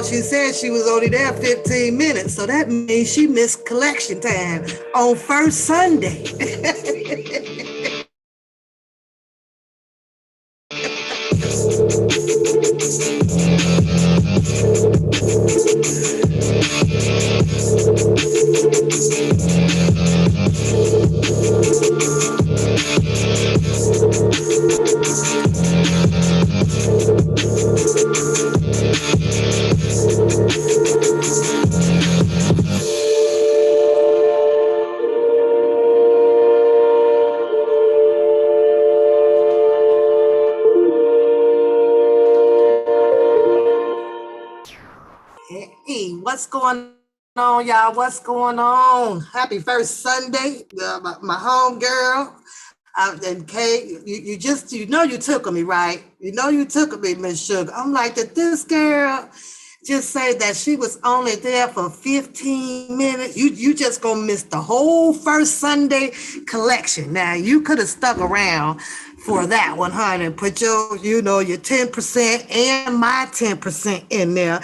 She said she was only there 15 minutes, so that means she missed collection time on first Sunday. Hey, what's going on, y'all? What's going on? Happy first Sunday, my home girl. And Kay, you took me, right? You know you took me, Miss Sugar. I'm like, did this girl just say that she was only there for 15 minutes? You just gonna miss the whole first Sunday collection. Now, you could have stuck around for that one, honey, and put your 10% and my 10% in there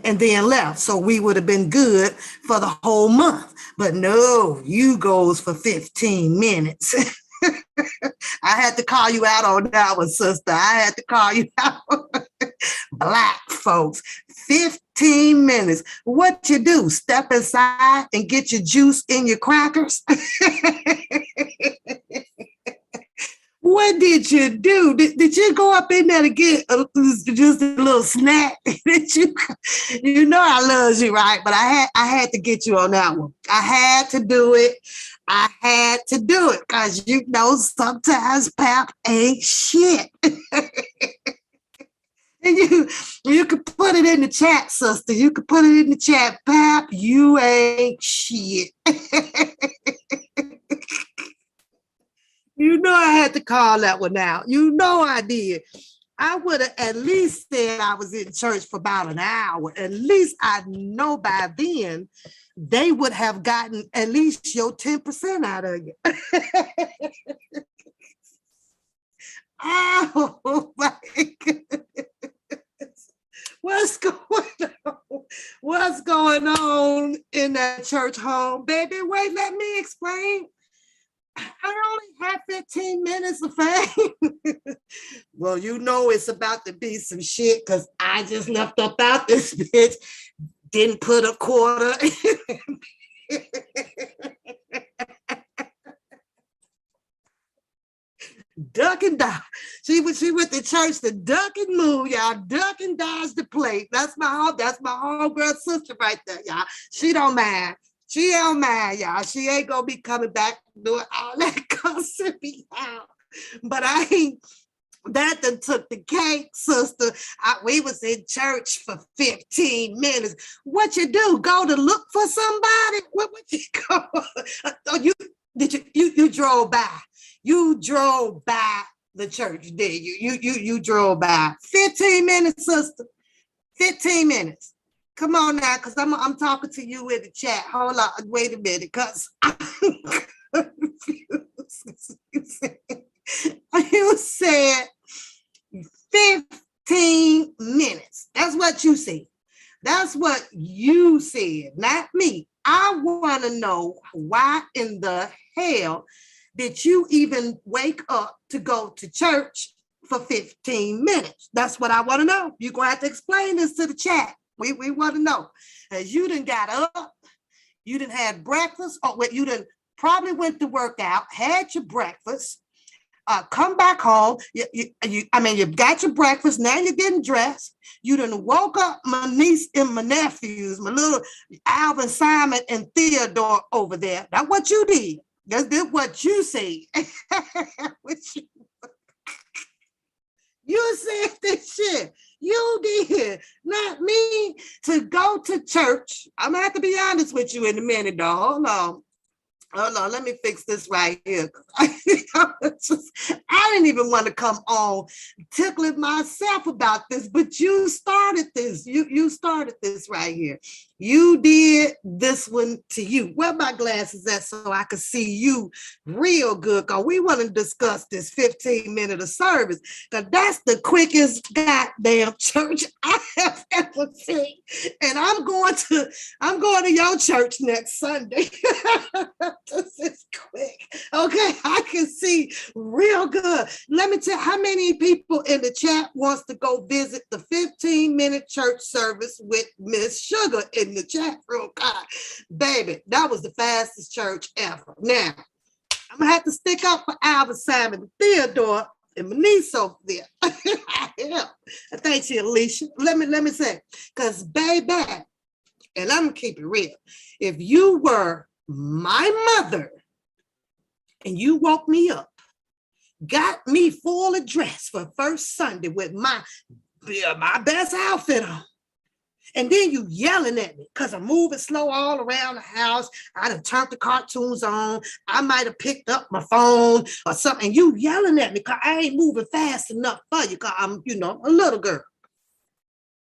and then left. So we would have been good for the whole month. But no, you goes for 15 minutes. I had to call you out on that one, sister. I had to call you out. Black folks, 15 minutes. What you do? Step inside and get your juice in your crackers? What did you do? Did you go up in there to get just a little snack? Did you know I love you, right? But I had to get you on that one. I had to do it. I had to do it because you know sometimes pap ain't shit. And you could put it in the chat, sister. You could put it in the chat, pap. You ain't shit. You know I had to call that one out. You know I did. I would have at least said I was in church for about an hour. At least I know by then they would have gotten at least your 10% out of you. Oh my goodness. What's going on? What's going on in that church home? Baby, wait, let me explain. I only have 15 minutes of fame. Well, you know it's about to be some shit because I just left up out this bitch, didn't put a quarter. Duck and dodge. She went to church to duck and move, y'all. Duck and dodge the plate. That's my homegirl sister right there, y'all. She don't mind. She don't mind, y'all. She ain't gonna be coming back doing all that cussing me out. But I ain't. That done took the cake, sister. We was in church for 15 minutes. What you do? Go to look for somebody? What you go? You drove by. You drove by the church, did you? You drove by. 15 minutes, sister. 15 minutes. Come on now, because I'm talking to you in the chat. Hold on, wait a minute, because I'm confused. You said 15 minutes. That's what you said. That's what you said, not me. I want to know why in the hell did you even wake up to go to church for 15 minutes? That's what I want to know. You're going to have to explain this to the chat. We want to know. As you done got up, you done had breakfast, or you done probably went to work out, had your breakfast, come back home. You've got your breakfast. Now you're getting dressed. You done woke up my niece and my nephews, my little Alvin, Simon, and Theodore over there. That's what you did. That's what you said. You said this shit. You did, not me, to go to church. I'm gonna have to be honest with you in a minute, though. Hold on, let me fix this right here. I didn't even want to come on tickling myself about this, but you started this. You started this right here. You did this one to you. Where my glasses at so I could see you real good? Because we want to discuss this 15-minute of service. Because that's the quickest goddamn church I have ever seen. And I'm going to your church next Sunday. This is quick. Okay, I can see real good. Let me tell you how many people in the chat wants to go visit the 15-minute church service with Miss Sugar in the chat room. God, baby, that was the fastest church ever. Now, I'm gonna have to stick up for Alvin, Simon, Theodore, and my niece over there. Yeah. Thank you, Alicia. Let me say, because baby, and I'm gonna keep it real. If you were my mother and you woke me up, got me fully dressed for first Sunday with my best outfit on, and then you yelling at me because I'm moving slow all around the house. I done turned the cartoons on. I might have picked up my phone or something. And you yelling at me because I ain't moving fast enough for you because I'm, a little girl.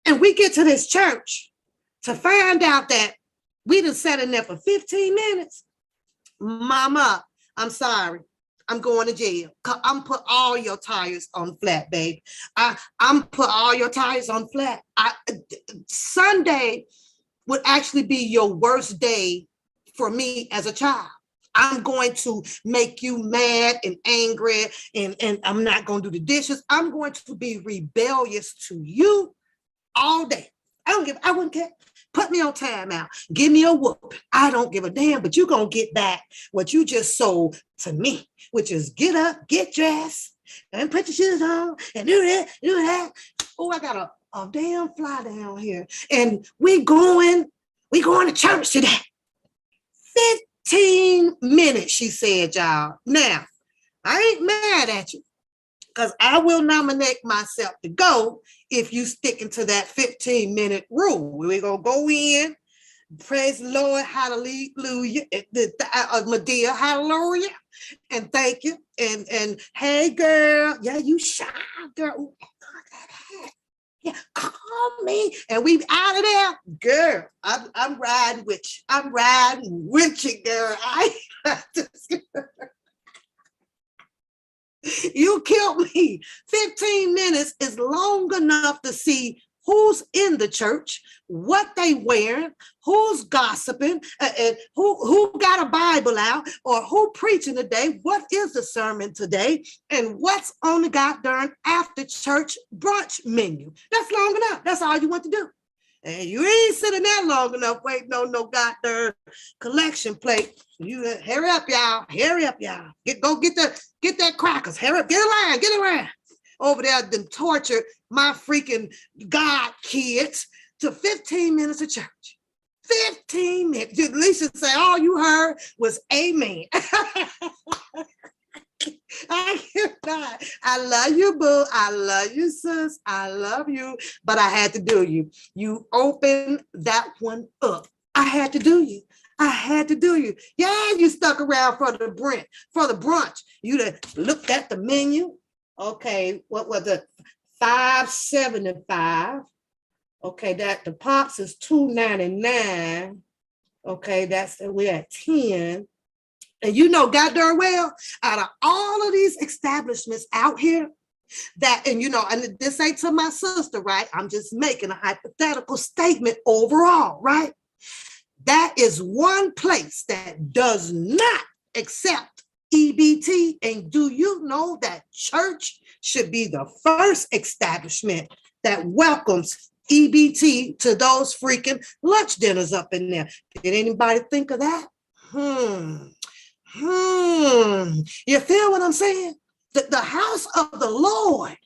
And we get to this church to find out that we done sat in there for 15 minutes. Mama, I'm sorry. I'm going to jail. I'm put all your tires on flat, babe. I'm put all your tires on flat. Sunday would actually be your worst day for me as a child. I'm going to make you mad and angry, and I'm not going to do the dishes. I'm going to be rebellious to you all day. I wouldn't care. Put me on timeout. Give me a whoop. I don't give a damn, but you're going to get back what you just sold to me, which is get up, get dressed, and put your shoes on, and do that. Oh, I got a damn fly down here. And we going to church today. 15 minutes, she said, y'all. Now, I ain't mad at you because I will nominate myself to go if you sticking to that 15-minute rule. We're going to go in, praise the Lord, hallelujah, Medea, hallelujah, and thank you. And hey, girl, yeah, you shy, girl. Ooh, yeah, call me, and we out of there, girl. I'm riding with you. I'm riding with you, girl. You killed me. 15 minutes is long enough to see who's in the church, what they wearing, who's gossiping, and who got a Bible out, or who preaching today, what is the sermon today, and what's on the goddamn after church brunch menu. That's long enough. That's all you want to do. And you ain't sitting there long enough waiting on no goddamn collection plate. You hurry up, y'all. Hurry up, y'all. Get that crackers. Hurry up. Get in line. Over there, then tortured my freaking God kids to 15 minutes of church. 15 minutes. At least you say all you heard was amen. I cannot. I love you, boo. I love you, sis. I love you. But I had to do you. You opened that one up. I had to do you. Yeah, you stuck around for the brunch. You done looked at the menu. Okay, what was it? $5.75. Okay, that the pops is $2.99. Okay, we're at 10. And you know goddamn well, out of all of these establishments out here, and this ain't to my sister, right? I'm just making a hypothetical statement overall, right? That is one place that does not accept EBT. And do you know that church should be the first establishment that welcomes EBT to those freaking lunch dinners up in there? Did anybody think of that? You feel what I'm saying? The house of the Lord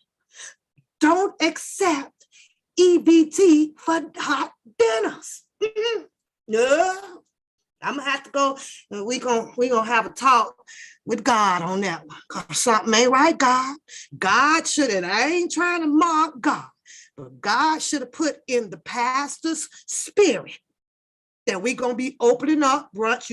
don't accept EBT for hot dinners. No, I'm gonna have to go. We gonna have a talk with God on that one. Cause something ain't right, God. God should have. I ain't trying to mock God, but God should have put in the pastor's spirit that we're gonna be opening up brunch.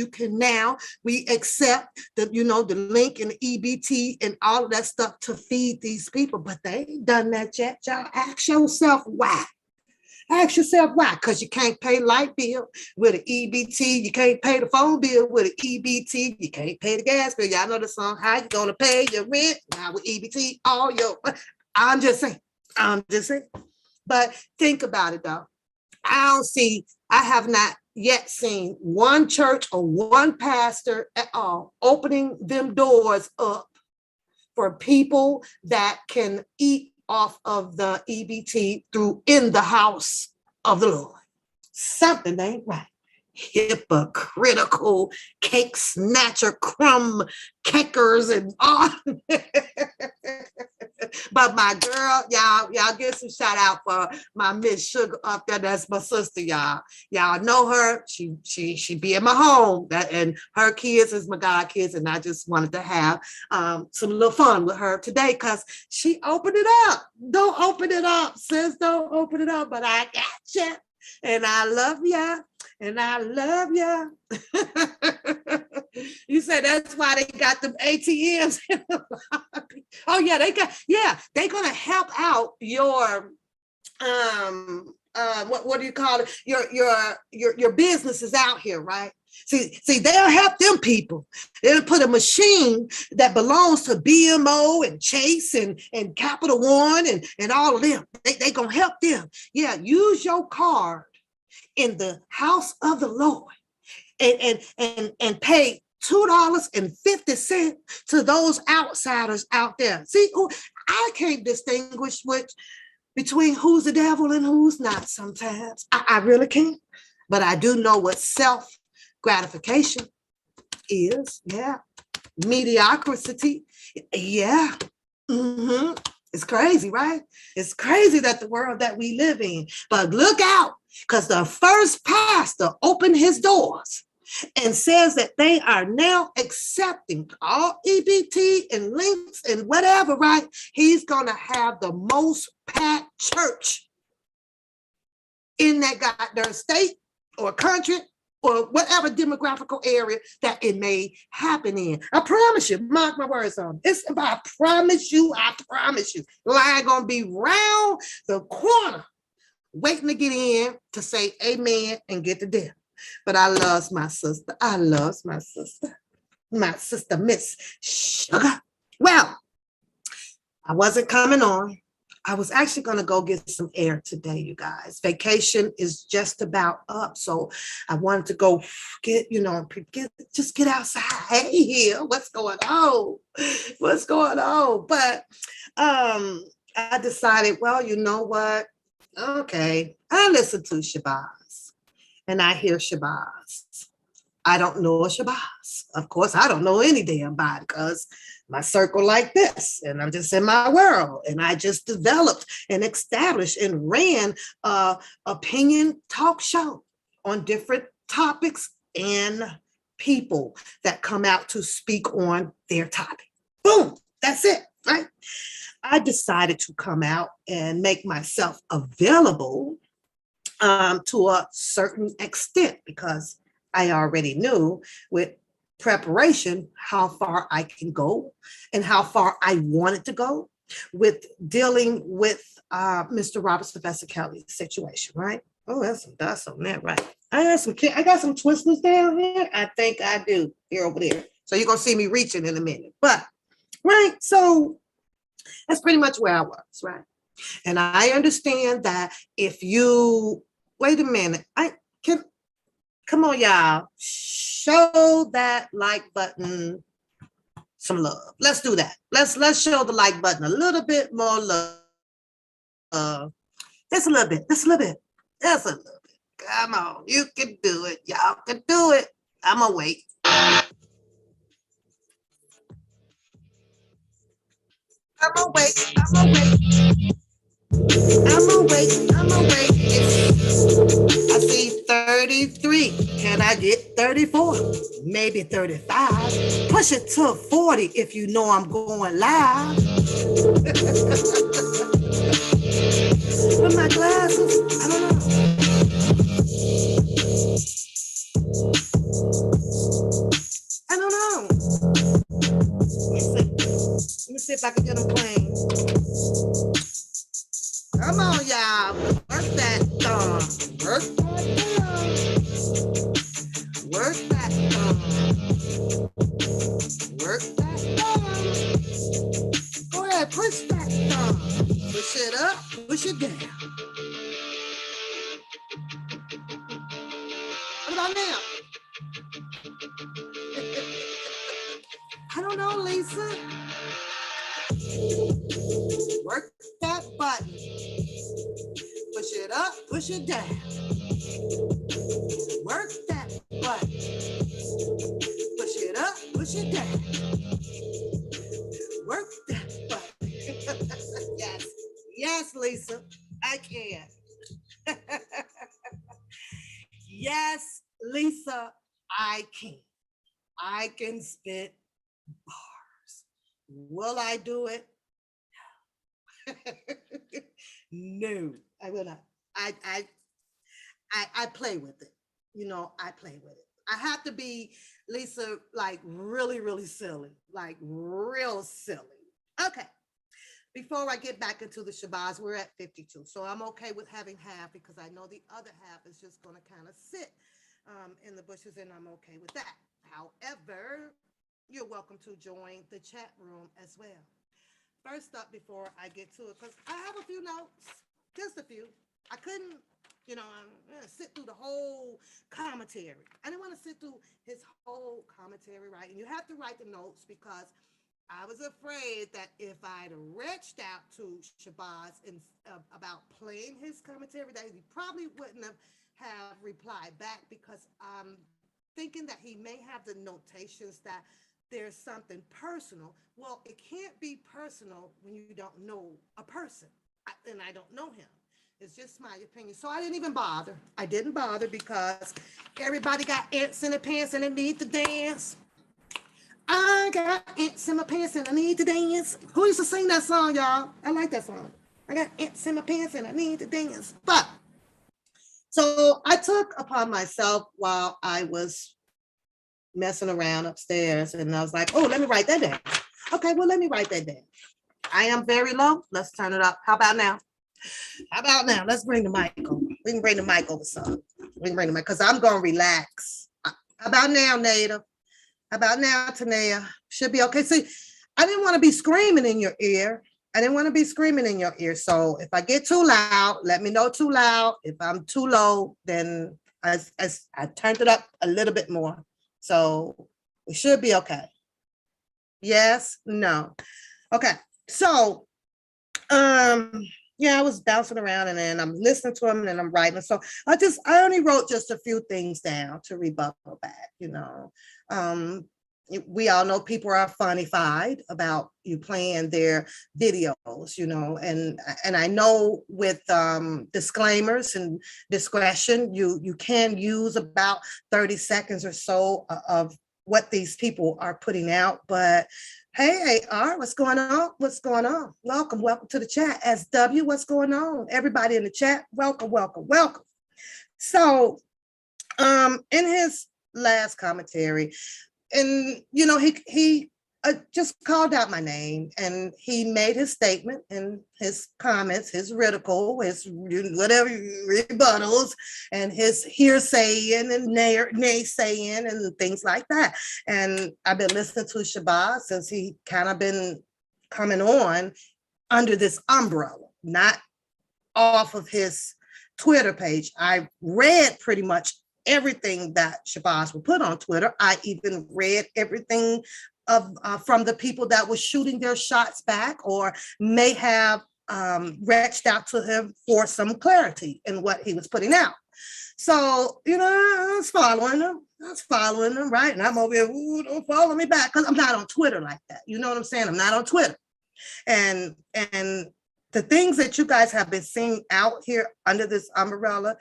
We accept the link and the EBT and all of that stuff to feed these people, but they ain't done that yet. Y'all ask yourself why. Because you can't pay light bill with an EBT. You can't pay the phone bill with an EBT. You can't pay the gas bill. Y'all know the song, how you gonna pay your rent? Now with EBT, I'm just saying. But think about it though. I have not yet seen one church or one pastor at all opening them doors up for people that can eat off of the EBT through in the house of the Lord. Something ain't right. Hypocritical cake snatcher, crumb kickers, and all. But my girl, y'all get some shout out for my Miss Sugar up there. That's my sister, y'all. Y'all know her. She be in my home. And her kids is my God kids. And I just wanted to have some little fun with her today because she opened it up. Don't open it up, sis. Don't open it up. But I got you. And I love ya. You said that's why they got them ATMs in the lobby. Oh yeah, they're gonna help out your what do you call it? Your businesses out here, right? See, they'll help them people. They'll put a machine that belongs to BMO and Chase and Capital One and all of them. They gonna help them. Yeah, use your card in the house of the Lord and pay $2.50 to those outsiders out there. See, I can't distinguish between who's the devil and who's not sometimes. I really can't. but I do know what self gratification is. Yeah. Mediocrity. Yeah. Mm-hmm. It's crazy, right? It's crazy that the world that we live in. But look out, because the first pastor opened his doors and says that they are now accepting all EBT and links and whatever, right? He's going to have the most packed church in that goddamn state or country or whatever demographical area that it may happen in. I promise you, mark my words on it. I promise you, line gonna be round the corner, waiting to get in to say amen and get to death. But I loves my sister. My sister, Miss Sugar. Well, I wasn't coming on. I was actually going to go get some air today, you guys. Vacation is just about up. So I wanted to go just get outside. Hey, here, what's going on? What's going on? But I decided, well, you know what? Okay, I listen to Shabazz and I hear Shabazz. I don't know a Shabazz. Of course, I don't know any damn body because my circle like this, and I'm just in my world, and I just developed and established and ran a opinion talk show on different topics and people that come out to speak on their topic. Boom, that's it, right? I decided to come out and make myself available to a certain extent because I already knew with preparation how far I can go and how far I wanted to go with dealing with Mr. Robert R.Kelly situation, right? Oh, that's some dust on that, right? I got some twisters down here. I think I do here over there. So you're gonna see me reaching in a minute. But right, so that's pretty much where I was, right? And I understand that if you wait a minute, I can come on, y'all. Show that like button some love. Let's do that. Let's show the like button a little bit more love. Just a little bit. Just a little bit. Just a little bit. Come on. You can do it. Y'all can do it. I'm gonna wait. I'm gonna wait. I'm gonna wait. I'm gonna wait. I'm gonna wait. I see 33. Can I get 34? Maybe 35. Push it to 40 if you know I'm going live. With my glasses, I don't know. I don't know. Let me see if I can get them playing. Come on, y'all. Work that thumb. Work that thumb. Work that thumb. Work that thumb. Go ahead, push that thumb. Push it up, push it down. What about now? I don't know, Lisa. Work that button. Push it up, push it down. Work that button. Push it up, push it down. Work that button. Yes, yes, Lisa, I can. Yes, Lisa, I can. I can spit bars. Will I do it? No, I will not. I, I I play with it. You know, I play with it. I have to be, Lisa, like really, really silly, like real silly. Okay. Before I get back into the Shabazz, we're at 52. So I'm okay with having half because I know the other half is just going to kind of sit in the bushes and I'm okay with that. However, you're welcome to join the chat room as well. First up, before I get to it, because I have a few notes, just a few. I couldn't, I'm gonna sit through the whole commentary. I didn't want to sit through his whole commentary, right? And you have to write the notes because I was afraid that if I'd reached out to Shabazz and about playing his commentary, that he probably wouldn't have replied back because I'm thinking that he may have the notations that there's something personal. Well, it can't be personal when you don't know a person, and I don't know him. It's just my opinion. So I didn't even bother. I didn't bother because everybody got ants in their pants and they need to dance. I got ants in my pants and I need to dance. Who used to sing that song, y'all? I like that song. I got ants in my pants and I need to dance. But so I took upon myself while I was messing around upstairs and I was like, oh, let me write that down. Okay, well, let me write that down. I am very low. Let's turn it up. How about now? How about now? Let's bring the mic over. We can bring the mic over some. We can bring the mic because I'm going to relax. How about now, Native? How about now, Tanea? Should be okay. See, I didn't want to be screaming in your ear. I didn't want to be screaming in your ear. So if I get too loud, let me know too loud. If I'm too low, then I turned it up a little bit more. So we should be okay. Yes, no. Okay. So yeah, I was bouncing around and then I'm listening to him and I'm writing. So I only wrote just a few things down to rebuttal back. Um, we all know people are funnified about you playing their videos, and I know with disclaimers and discretion, you can use about 30 seconds or so of what these people are putting out, but hey, AR, what's going on? What's going on? Welcome to the chat. SW, what's going on? Everybody in the chat, welcome. So, in his last commentary, and he just called out my name, and he made his statement and his comments, his ridicule, his whatever rebuttals, and his hearsaying and naysaying and things like that. And I've been listening to Shabazz since he kind of been coming on under this umbrella, not off of his Twitter page. I read pretty much everything that Shabazz would put on Twitter. I even read everything from the people that were shooting their shots back or may have reached out to him for some clarity in what he was putting out. So, I was following him, right? And I'm over here, ooh, don't follow me back, because I'm not on Twitter like that. You know what I'm saying? I'm not on Twitter. And the things that you guys have been seeing out here under this umbrella,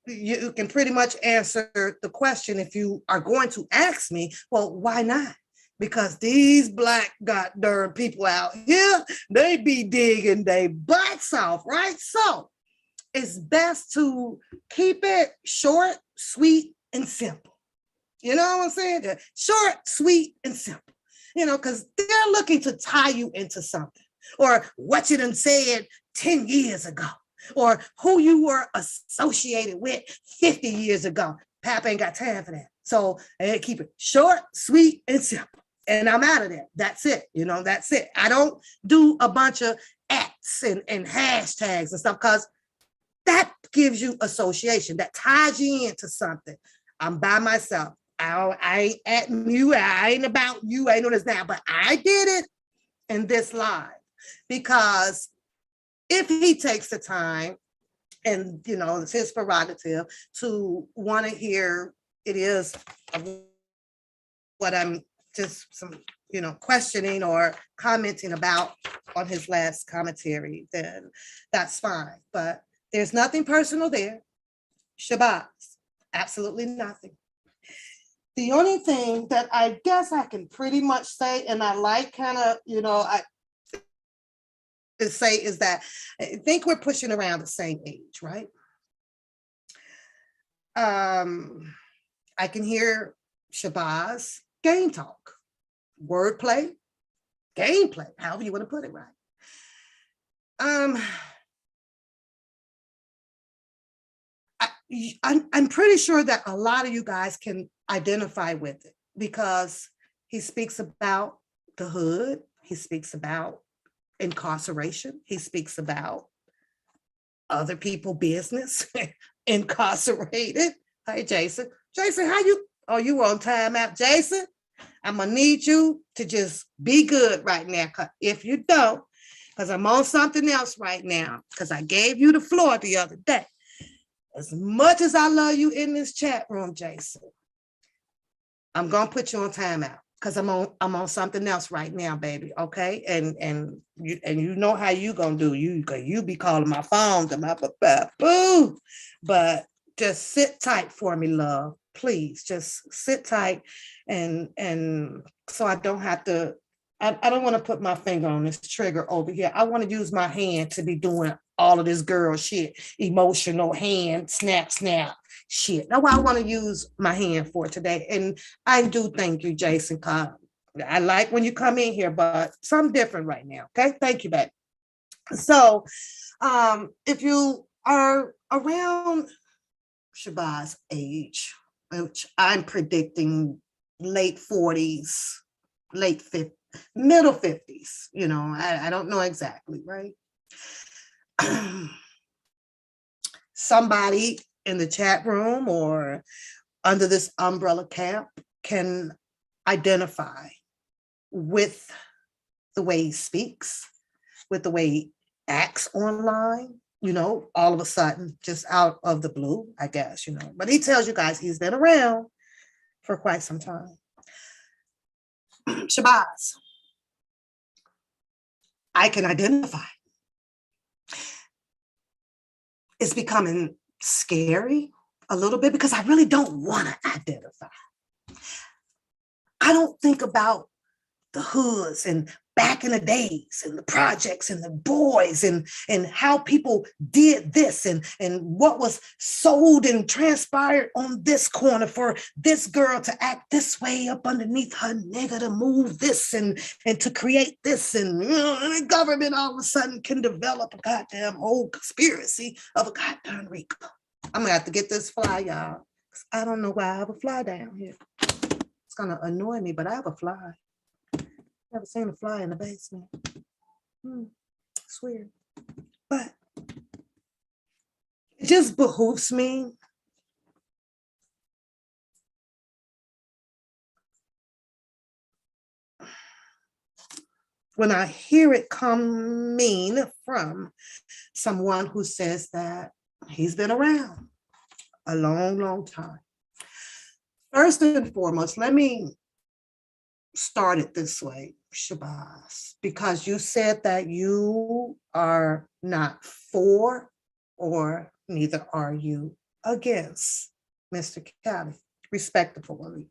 you can pretty much answer the question if you are going to ask me, well, why not? Because these black goddamn people out here, they be digging their butts off, right? So it's best to keep it short, sweet, and simple. You know what I'm saying? Short, sweet, and simple. Because they're looking to tie you into something, or what you done said 10 years ago, or who you were associated with 50 years ago. Pap ain't got time for that. So keep it short, sweet, and simple. And I'm out of there. That's it. That's it. I don't do a bunch of ats and hashtags and stuff, because that gives you association. That ties you into something. I'm by myself. I ain't at you. I ain't about you. I ain't know this now, but I did it in this live, because if he takes the time, and it's his prerogative to want to hear it is what I'm just questioning or commenting about on his last commentary, then that's fine. But there's nothing personal there. Shabazz, absolutely nothing. The only thing that I guess I can pretty much say, and I like kind of, I to say, is that I think we're pushing around the same age, right? I can hear Shabazz game talk, wordplay, gameplay, however you want to put it, right? I'm pretty sure that a lot of you guys can identify with it, because he speaks about the hood. He speaks about incarceration. He speaks about other people business, incarcerated. Hey, Jason. Jason, how you? Oh, you on time out, Jason? I'm gonna need you to just be good right now. If you don't, because I'm on something else right now, because I gave you the floor the other day. As much as I love you in this chat room, Jason, I'm gonna put you on timeout because I'm on something else right now, baby. Okay, and you know how you gonna do. You be calling my phone to my boo, but just sit tight for me, love. Please, just sit tight, and so I don't have to. I don't want to put my finger on this trigger over here. I want to use my hand to be doing all of this girl shit, emotional hand snap snap shit. That's what I want to use my hand for today. And I do thank you, Jason. I like when you come in here, but something different right now. Okay, thank you, babe. So, if you are around Shabazz age, which I'm predicting late 40s, late 50s, middle 50s, I don't know exactly, right? Somebody in the chat room or under this umbrella camp can identify with the way he speaks, with the way he acts online, all of a sudden, just out of the blue, I guess, But he tells you guys he's been around for quite some time. Shabazz, I can identify. It's becoming scary a little bit because I really don't want to identify. I don't think about the hoods and back in the days and the projects and the boys and how people did this and what was sold and transpired on this corner for this girl to act this way up underneath her nigga to move this and to create this and the government all of a sudden can develop a goddamn whole conspiracy of a goddamn Rico. I'm gonna have to get this fly, y'all. I don't know why I have a fly down here. It's gonna annoy me, but I have a fly. Never seen a fly in the basement. It's weird. But it just behooves me when I hear it coming from someone who says that he's been around a long, long time. First and foremost, let me start it this way, Shabazz, because you said that you are not for or neither are you against Mr. Kelly. Respectfully.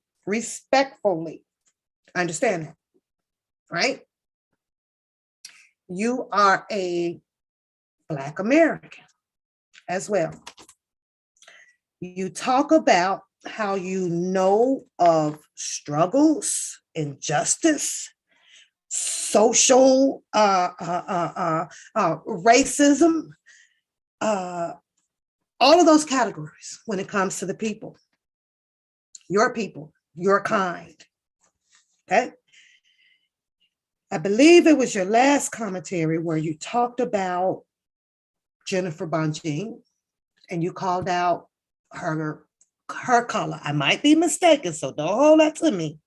I understand that, right? You are a Black American as well. You talk about how you know of struggles, injustice, social racism, all of those categories when it comes to the people, your kind. Okay. I believe it was your last commentary where you talked about Jennifer Bonjean and you called out her color. I might be mistaken, so don't hold that to me.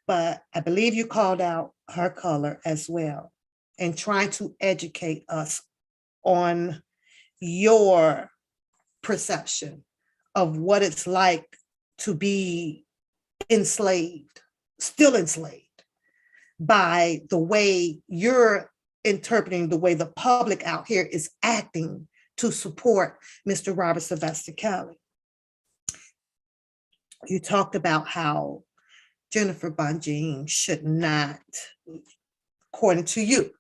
But I believe you called out her color as well and trying to educate us on your perception of what it's like to be enslaved, still enslaved by the way you're interpreting the way the public out here is acting to support Mr. Robert Sylvester Kelly. You talked about how Jennifer Bonjean should not, according to you,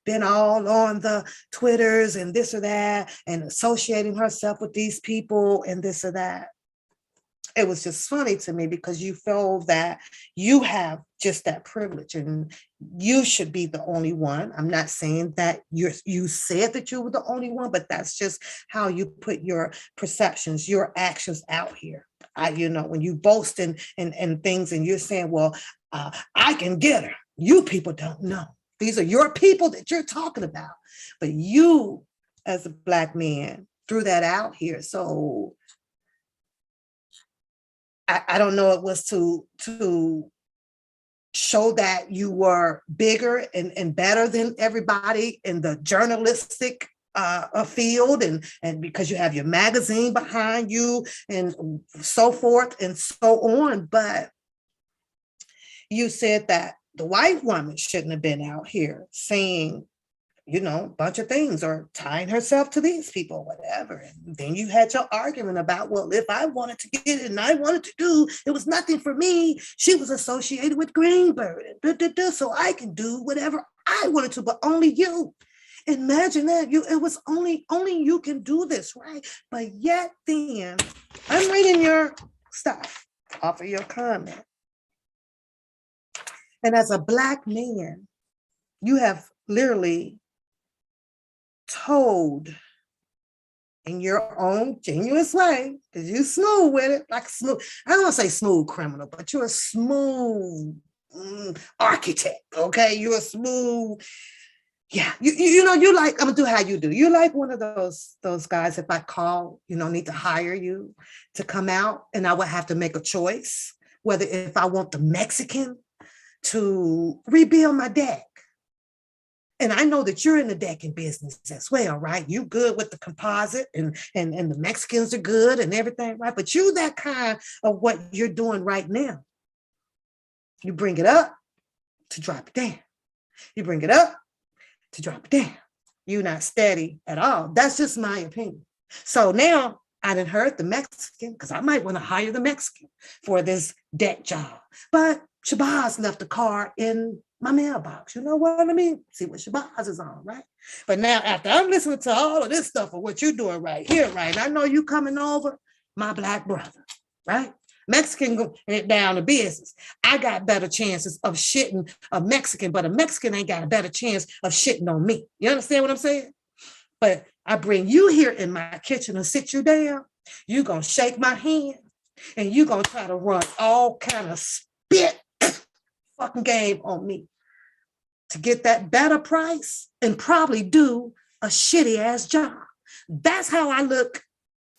been all on the Twitters and this or that and associating herself with these people and this or that. It was just funny to me because you feel that you have just that privilege and you should be the only one. I'm not saying that you said that you were the only one, but that's just how you put your perceptions, your actions out here. When you boast and things and you're saying, well, I can get her. You people don't know. These are your people that you're talking about. But you, as a Black man, threw that out here. So I don't know, it was to show that you were bigger and better than everybody in the journalistic field, and because you have your magazine behind you and so forth and so on. But you said that the white woman shouldn't have been out here saying, a bunch of things or tying herself to these people, whatever. And then you had your argument about, well, if I wanted to get it and I wanted to do, it was nothing for me. She was associated with Greenberg, so I can do whatever I wanted to, but only you. Imagine that. It was only you can do this, right? But yet then, I'm reading your stuff off of your comment. And as a Black man, you have literally told in your own genuine way, because you smooth with it, like smooth. I don't want to say smooth criminal, but you're a smooth architect. Okay, you're a smooth. Yeah, you like, I'm gonna do how you do. You're like one of those guys. If I call, need to hire you to come out, and I would have to make a choice whether if I want the Mexican to rebuild my deck. And I know that you're in the decking business as well, right? You good with the composite and the Mexicans are good and everything, right? But you that kind of what you're doing right now. You bring it up to drop it down. You bring it up to drop it down. You're not steady at all. That's just my opinion. So now I done heard the Mexican, because I might want to hire the Mexican for this deck job. But Shabazz left a card in my mailbox. You know what I mean? See what Shabazz is on, right? But now after I'm listening to all of this stuff of what you're doing right here, right? I know you coming over, my Black brother, right? Mexican go down to business. I got better chances of shitting a Mexican, but a Mexican ain't got a better chance of shitting on me. You understand what I'm saying? But I bring you here in my kitchen and sit you down. You gonna shake my hand and you gonna try to run all kind of spit fucking game on me to get that better price and probably do a shitty ass job. That's how I look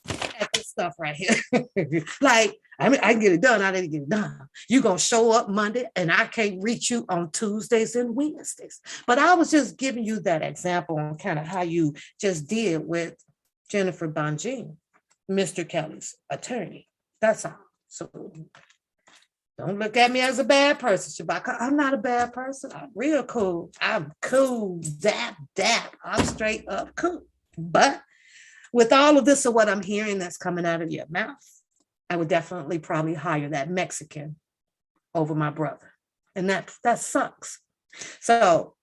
at this stuff right here. Like, I mean, I can get it done. I didn't get it done. You're going to show up Monday and I can't reach you on Tuesdays and Wednesdays. But I was just giving you that example on kind of how you just did with Jennifer Bonjean, Mr. Kelly's attorney. That's all. So don't look at me as a bad person, Shabaka. I'm not a bad person. I'm real cool. I'm cool. Dap. I'm straight up cool. But with all of this of what I'm hearing that's coming out of your mouth, I would definitely probably hire that Mexican over my brother. And that sucks. So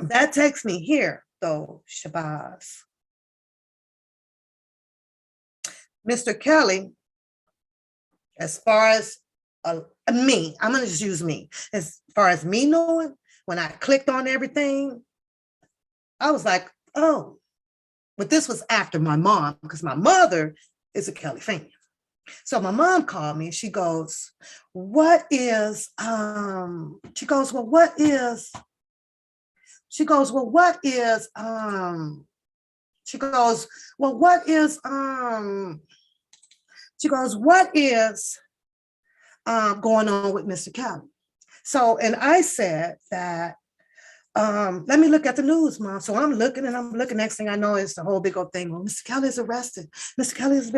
that takes me here, though, Shabazz. Mr. Kelly, as far as me, I'm going to just use me. As far as me knowing, when I clicked on everything, I was like, oh, but this was after my mom, because my mother is a Kelly fan. So my mom called me and she goes, what is, she goes, well, what is, she goes, well, what is, she goes, well, what is, she goes, what is going on with Mr. Kelly? So, and I said that, let me look at the news, Mom. So I'm looking. Next thing I know, it's the whole big old thing. Well, Mr. Kelly is arrested. Mr. Kelly is,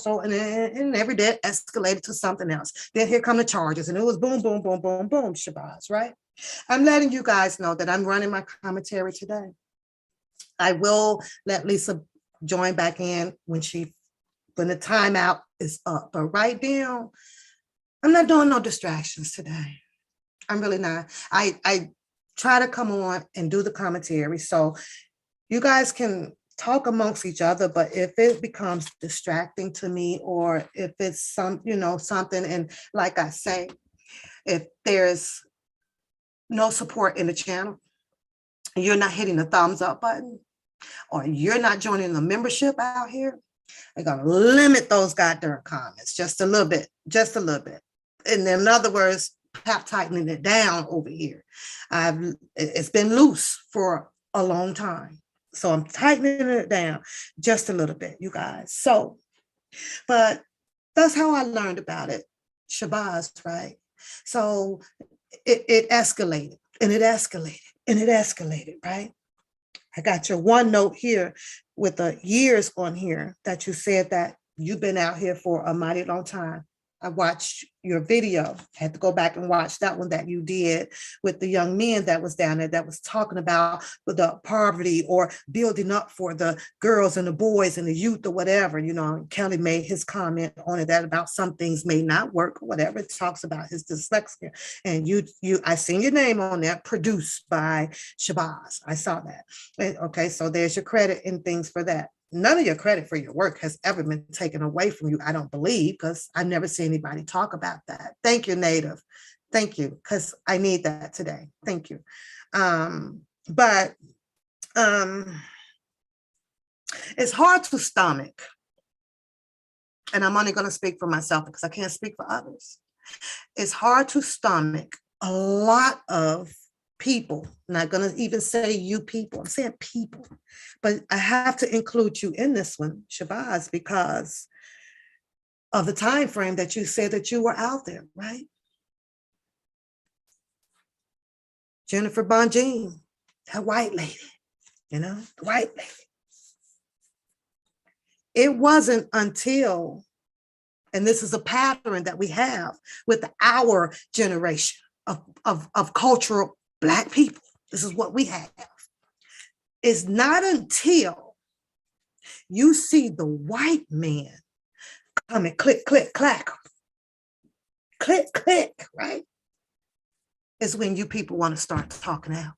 so. And every day it escalated to something else. Then here come the charges. And it was boom, boom, boom, boom, boom, Shabazz, right? I'm letting you guys know that I'm running my commentary today. I will let Lisa join back in when the timeout is up. But right now, I'm not doing no distractions today. I'm really not. I try to come on and do the commentary so you guys can talk amongst each other, but if it becomes distracting to me, or if it's something, and like I say, if there's no support in the channel, you're not hitting the thumbs up button, or you're not joining the membership out here, I'm gonna limit those goddamn comments just a little bit. And in other words, tightening it down over here. It's been loose for a long time. So I'm tightening it down just a little bit, you guys. So, but That's how I learned about it. Shabazz, right? So it escalated and it escalated and it escalated, right? I got your one note here with the years on here that you said that you've been out here for a mighty long time. I watched your video. I had to go back and watch that one that you did with the young men that was down there that was talking about the poverty or building up for the girls and the boys and the youth or whatever. You know, Kelly made his comment on it that about some things may not work or whatever. It talks about his dyslexia. And I seen your name on there, produced by Shabazz. I saw that. Okay, so there's your credit and things for that. None of your credit for your work has ever been taken away from you, I don't believe, because I've never seen anybody talk about that. Thank you, Native. Thank you, because I need that today. Thank you. But it's hard to stomach, and I'm only going to speak for myself because I can't speak for others. It's hard to stomach a lot of people. I'm not going to even say you people. I'm saying people. But I have to include you in this one, Shabazz, because of the time frame that you said that you were out there, right? Jennifer Bonjean, that white lady, the white lady. It wasn't until, and this is a pattern that we have with our generation of cultural Black people. This is what we have. It's not until you see the white man coming click, click, clack, click, click, right? Is when you people want to start talking out.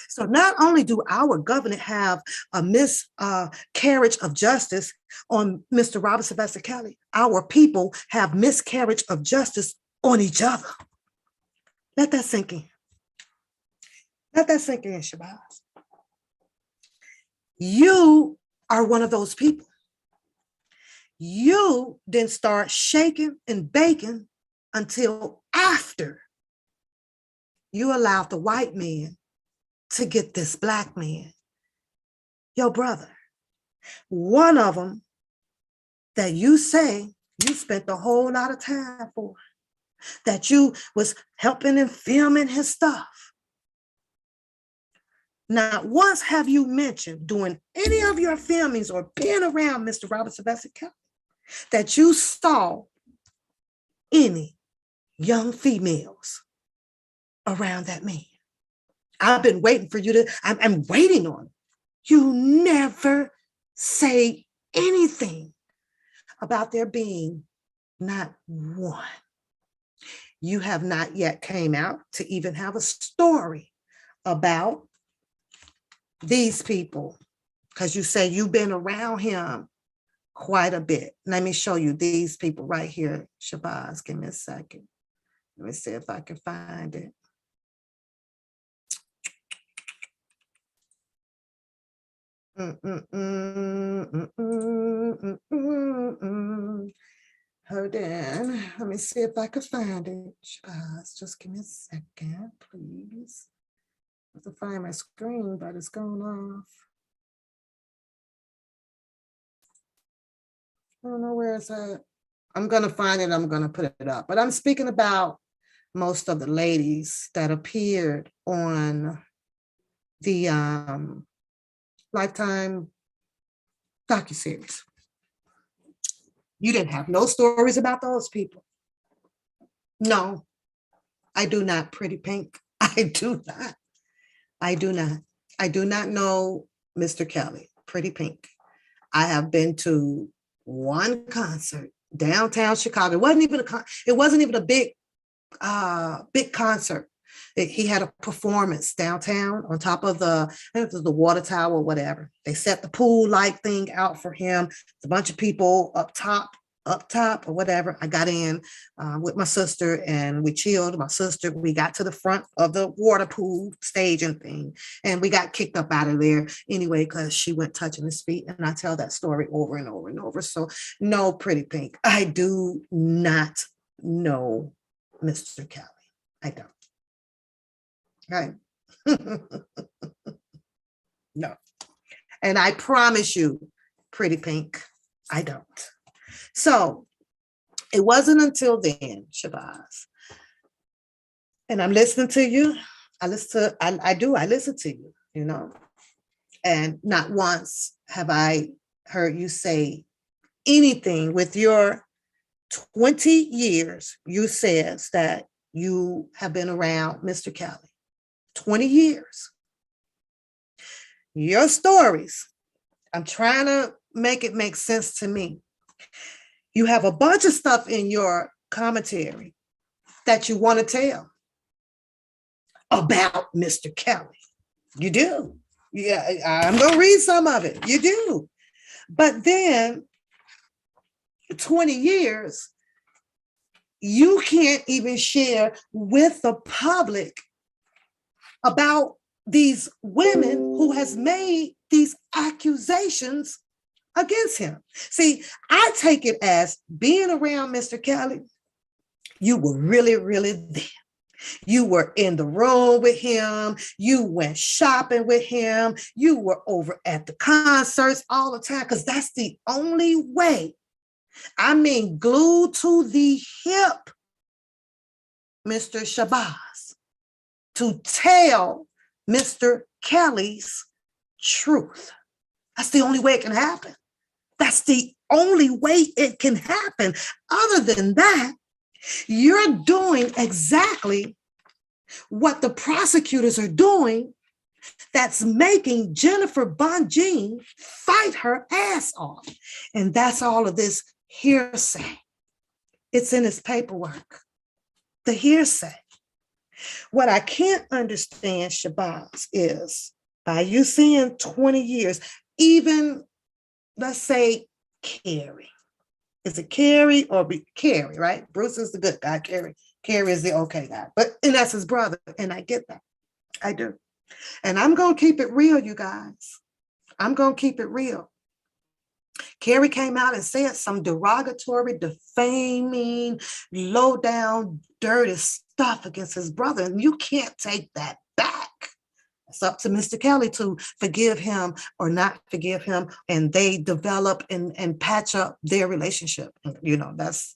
So not only do our government have a miscarriage of justice on Mr. Robert Sylvester Kelly, our people have miscarriage of justice on each other. Let that sink in. Let that sink in, Shabazz. You are one of those people. You didn't start shaking and baking until after you allowed the white man to get this Black man, your brother. One of them that you say you spent a whole lot of time for, that you was helping and filming his stuff. Not once have you mentioned doing any of your filmings or being around Mr. Robert Sylvester Kelly that you saw any young females around that man. I've been waiting for you to, I'm waiting on it. You never say anything about there being not one. You have not yet came out to even have a story about these people, because you say you've been around him quite a bit. Let me show you these people right here. Shabazz, give me a second. Let me see if I can find it. Hold on. Let me see if I can find it. Shabazz, just give me a second, please. I have to find my screen, but it's going off. I don't know where it's at. I'm going to find it. I'm going to put it up. But I'm speaking about most of the ladies that appeared on the Lifetime docuseries. You didn't have no stories about those people. No, I do not, Pretty Pink. I do not. I do not. I do not know Mr. Kelly, Pretty Pink. I have been to one concert downtown Chicago. It wasn't even a big concert. He had a performance downtown on top of the water tower or whatever. They set the pool light thing out for him. It's a bunch of people up top or whatever. I got in with my sister and we chilled. We got to the front of the water pool stage and thing, and we got kicked up out of there anyway because she went touching his feet. And I tell that story over and over and over. So no, Pretty Pink, I do not know Mr. Kelly. I don't. Right. No. And I promise you, Pretty Pink, I don't. So it wasn't until then, Shabazz, and I'm listening to you. I listen to you, and not once have I heard you say anything with your 20 years. You says that you have been around Mr. Kelly 20 years. Your stories, I'm trying to make it make sense to me. You have a bunch of stuff in your commentary that you want to tell about Mr. Kelly. You do. Yeah, I'm going to read some of it. You do. But then 20 years, you can't even share with the public about these women who has made these accusations against him. See, I take it as being around Mr. Kelly, you were really, really there. You were in the room with him. You went shopping with him. You were over at the concerts all the time, because that's the only way. I mean, glued to the hip, Mr. Shabazz, to tell Mr. Kelly's truth. That's the only way it can happen. That's the only way it can happen. Other than that, you're doing exactly what the prosecutors are doing, that's making Jennifer Bonjean fight her ass off. And that's all of this hearsay. It's in his paperwork. The hearsay. What I can't understand, Shabazz, is by you saying 20 years, even, let's say, Carrie. Is it Carrie or Carrie, right? Bruce is the good guy. Carrie is the okay guy. And that's his brother. And I get that. I do. And I'm going to keep it real, you guys. I'm going to keep it real. Carrie came out and said some derogatory, defaming, low down, dirty stuff against his brother. And you can't take that back. It's up to Mr. Kelly to forgive him or not forgive him, and they develop and patch up their relationship. That's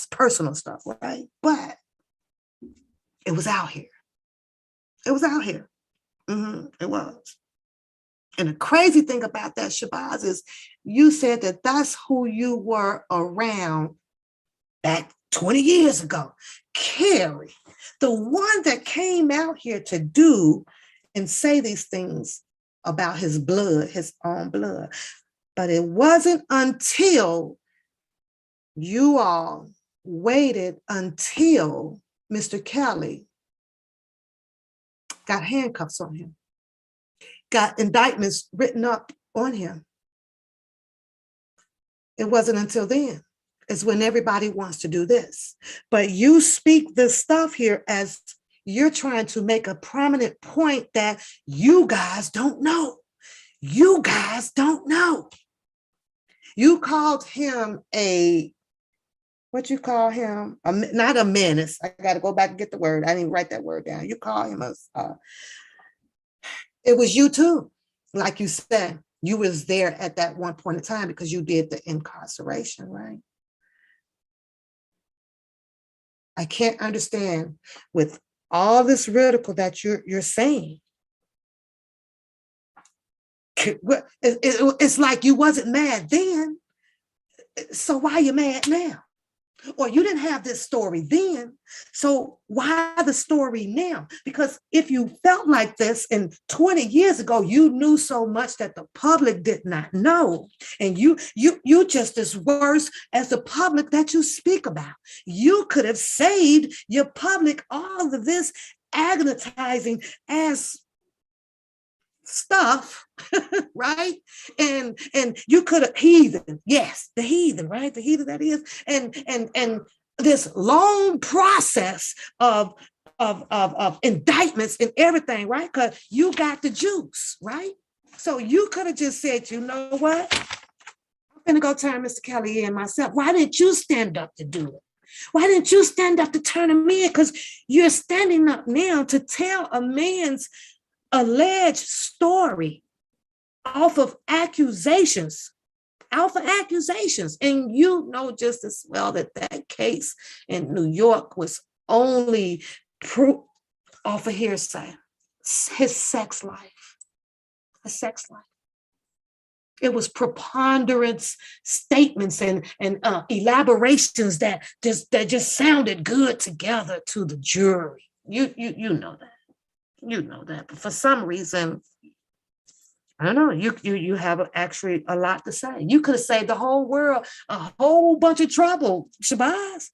personal stuff, right? But it was out here. It was out here. It was. And the crazy thing about that, Shabazz, is you said that that's who you were around back 20 years ago. Carrie, the one that came out here to do and say these things about his blood, his own blood. But it wasn't until you all waited until Mr. Kelly got handcuffs on him, got indictments written up on him. It wasn't until then. It's when everybody wants to do this. But you speak this stuff here as you're trying to make a prominent point that you guys don't know. You guys don't know. You called him what you call him? Not a menace. I got to go back and get the word. I didn't even write that word down. You call him it was you too. Like you said, you was there at that one point in time because you did the incarceration, right? I can't understand with all this ridicule that you're saying. It's like you wasn't mad then. So why are you mad now? Or you didn't have this story then. So why the story now? Because if you felt like this and 20 years ago, you knew so much that the public did not know. And you just as worse as the public that you speak about. You could have saved your public all of this agonizing ass stuff, right? And you could have heathen, yes, the heathen, right? The heathen that is, and this long process of indictments and everything, right? Because you got the juice, right? So you could have just said, you know what? I'm gonna go turn Mr. Kelly in myself. Why didn't you stand up to do it? Why didn't you stand up to turn him in? Because you're standing up now to tell a man's alleged story off of accusations out for accusations. And you know just as well that that case in New York was only proof off of hearsay. His sex life, a sex life. It was preponderance statements and elaborations that just sounded good together to the jury. You know that. You know that. But for some reason, I don't know, you have actually a lot to say. You could have saved the whole world a whole bunch of trouble, Shabazz.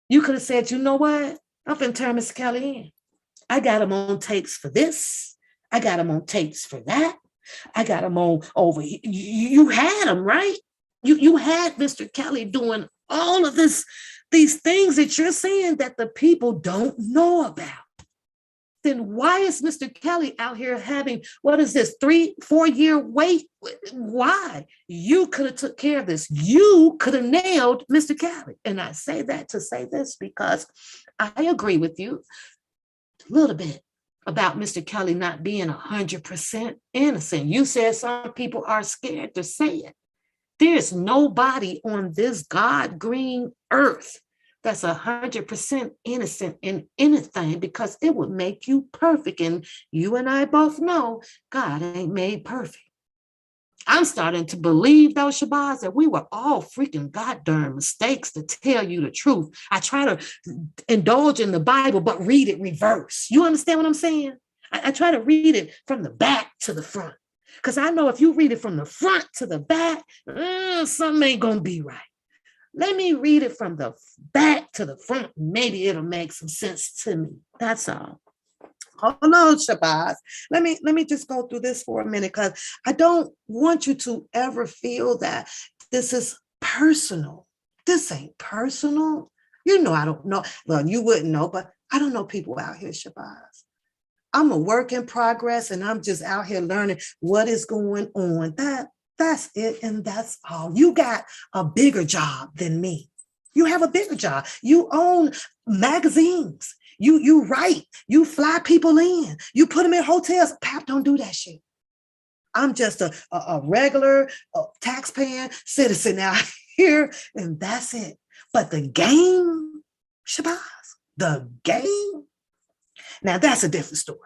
You could have said, you know what? I'm finna turn Mr. Kelly in. I got him on tapes for this. I got him on tapes for that. I got him on over here. You had him, right? You had Mr. Kelly doing all of these things that you're saying that the people don't know about. Then why is Mr. Kelly out here having, what is this, 3-4 year wait? Why? You could have took care of this. You could have nailed Mr. Kelly. And I say that to say this because I agree with you a little bit about Mr. Kelly not being 100% innocent. You said some people are scared to say it. There's nobody on this God green earth that's 100% innocent in anything because it would make you perfect. And you and I both know God ain't made perfect. I'm starting to believe, though, Shabazz, that we were all freaking goddamn mistakes, to tell you the truth. I try to indulge in the Bible, but read it reverse. You understand what I'm saying? I try to read it from the back to the front. Because I know if you read it from the front to the back, something ain't going to be right. Let me read it from the back to the front. Maybe it'll make some sense to me. That's all. Hold on, Shabazz. Let me just go through this for a minute because I don't want you to ever feel that this is personal. This ain't personal. You know, I don't know. Well, you wouldn't know, but I don't know people out here, Shabazz. I'm a work in progress and I'm just out here learning what is going on. That's it, and that's all. You got a bigger job than me. You have a bigger job. You own magazines. You write, you fly people in, you put them in hotels. Pap, don't do that shit. I'm just a regular taxpaying citizen out here, and that's it. But the game, Shabazz, the game, now that's a different story.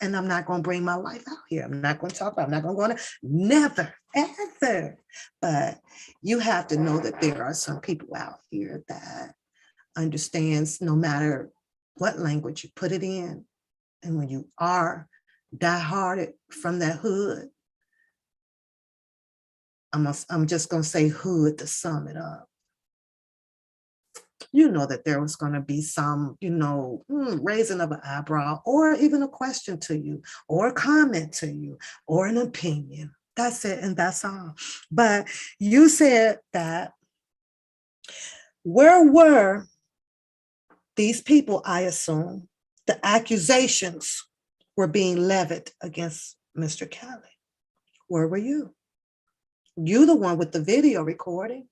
And I'm not going to bring my life out here. I'm not going to talk about it. I'm not going to go on it. Never, ever. But you have to know that there are some people out here that understands no matter what language you put it in. And when you are dieharded from that hood, I'm just going to say hood to sum it up. You know that there was going to be some, raising of an eyebrow or even a question to you or a comment to you or an opinion. That's it. And that's all. But you said that where were these people, I assume, the accusations were being levied against Mr. Kelly? Where were you? You the one with the video recording.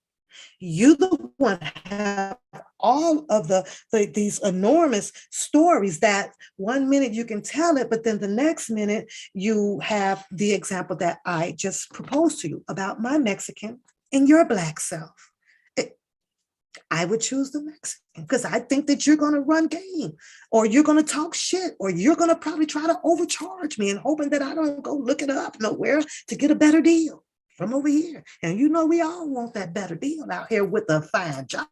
You the one have all of these enormous stories that 1 minute you can tell it, but then the next minute you have the example that I just proposed to you about my Mexican and your Black self. I would choose the Mexican because I think that you're going to run game or you're going to talk shit or you're going to probably try to overcharge me and hoping that I don't go look it up nowhere to get a better deal from over here. And we all want that better deal out here with a fine job.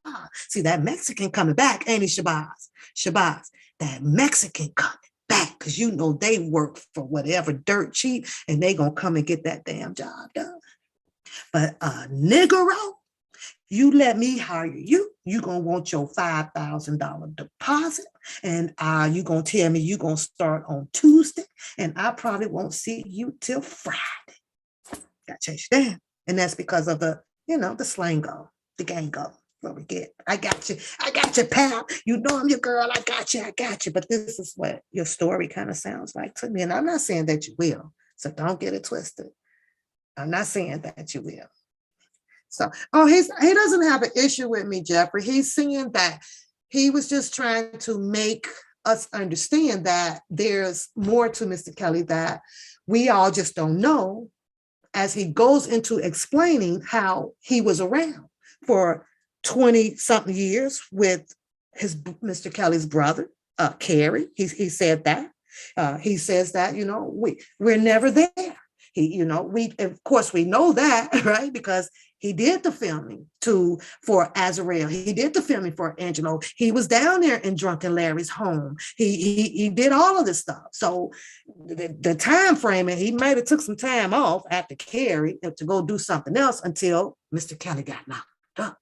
See, that Mexican coming back, ain't he, Shabazz? Shabazz, that Mexican coming back because they work for whatever dirt cheap and they going to come and get that damn job done. But Negro, you let me hire you. You're going to want your $5,000 deposit. And you're going to tell me you're going to start on Tuesday. And I probably won't see you till Friday. Got to chase you down. And that's because of the slango, the gango, what we get. I got you, pal. I'm your girl. I got you. But this is what your story kind of sounds like to me. And I'm not saying that you will. So don't get it twisted. I'm not saying that you will. So, he doesn't have an issue with me, Jeffrey. He's saying that he was just trying to make us understand that there's more to Mr. Kelly that we all just don't know. as he goes into explaining how he was around for 20 something years with his Mr. Kelly's brother, Kerry. He said that. He says that, we're never there. We of course we know that, right? Because he did the filming for Azrael. He did the filming for Angelo. He was down there in Drunken Larry's home. He did all of this stuff. So the time frame, and he might have took some time off after Kerry to go do something else until Mr. Kelly got knocked up.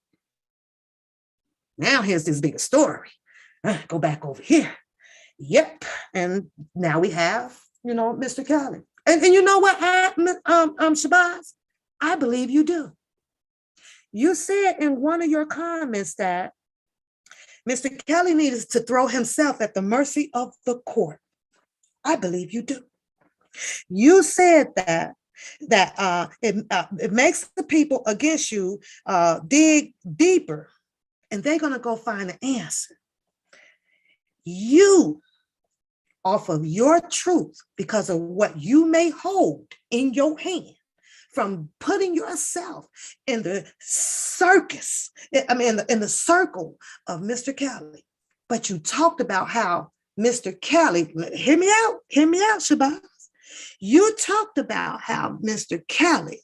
Now here's this bigger story. Go back over here. Yep. And now we have, Mr. Kelly. And you know what, Shabazz? I believe you do. You said in one of your comments that Mr. Kelly needs to throw himself at the mercy of the court. I believe you do. You said that it makes the people against you dig deeper, and they're going to go find the answer. You, off of your truth, because of what you may hold in your hand, from putting yourself in the circus, in the circle of Mr. Kelly. But you talked about how Mr. Kelly, hear me out, Shabazz. You talked about how Mr. Kelly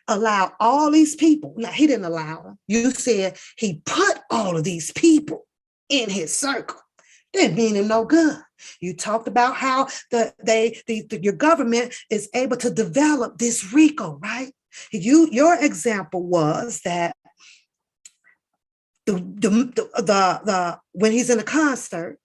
allowed all these people. Now, he didn't allow them. You said he put all of these people in his circle. Didn't mean him no good. You talked about how your government is able to develop this RICO, right? Your example was that the when he's in a concert,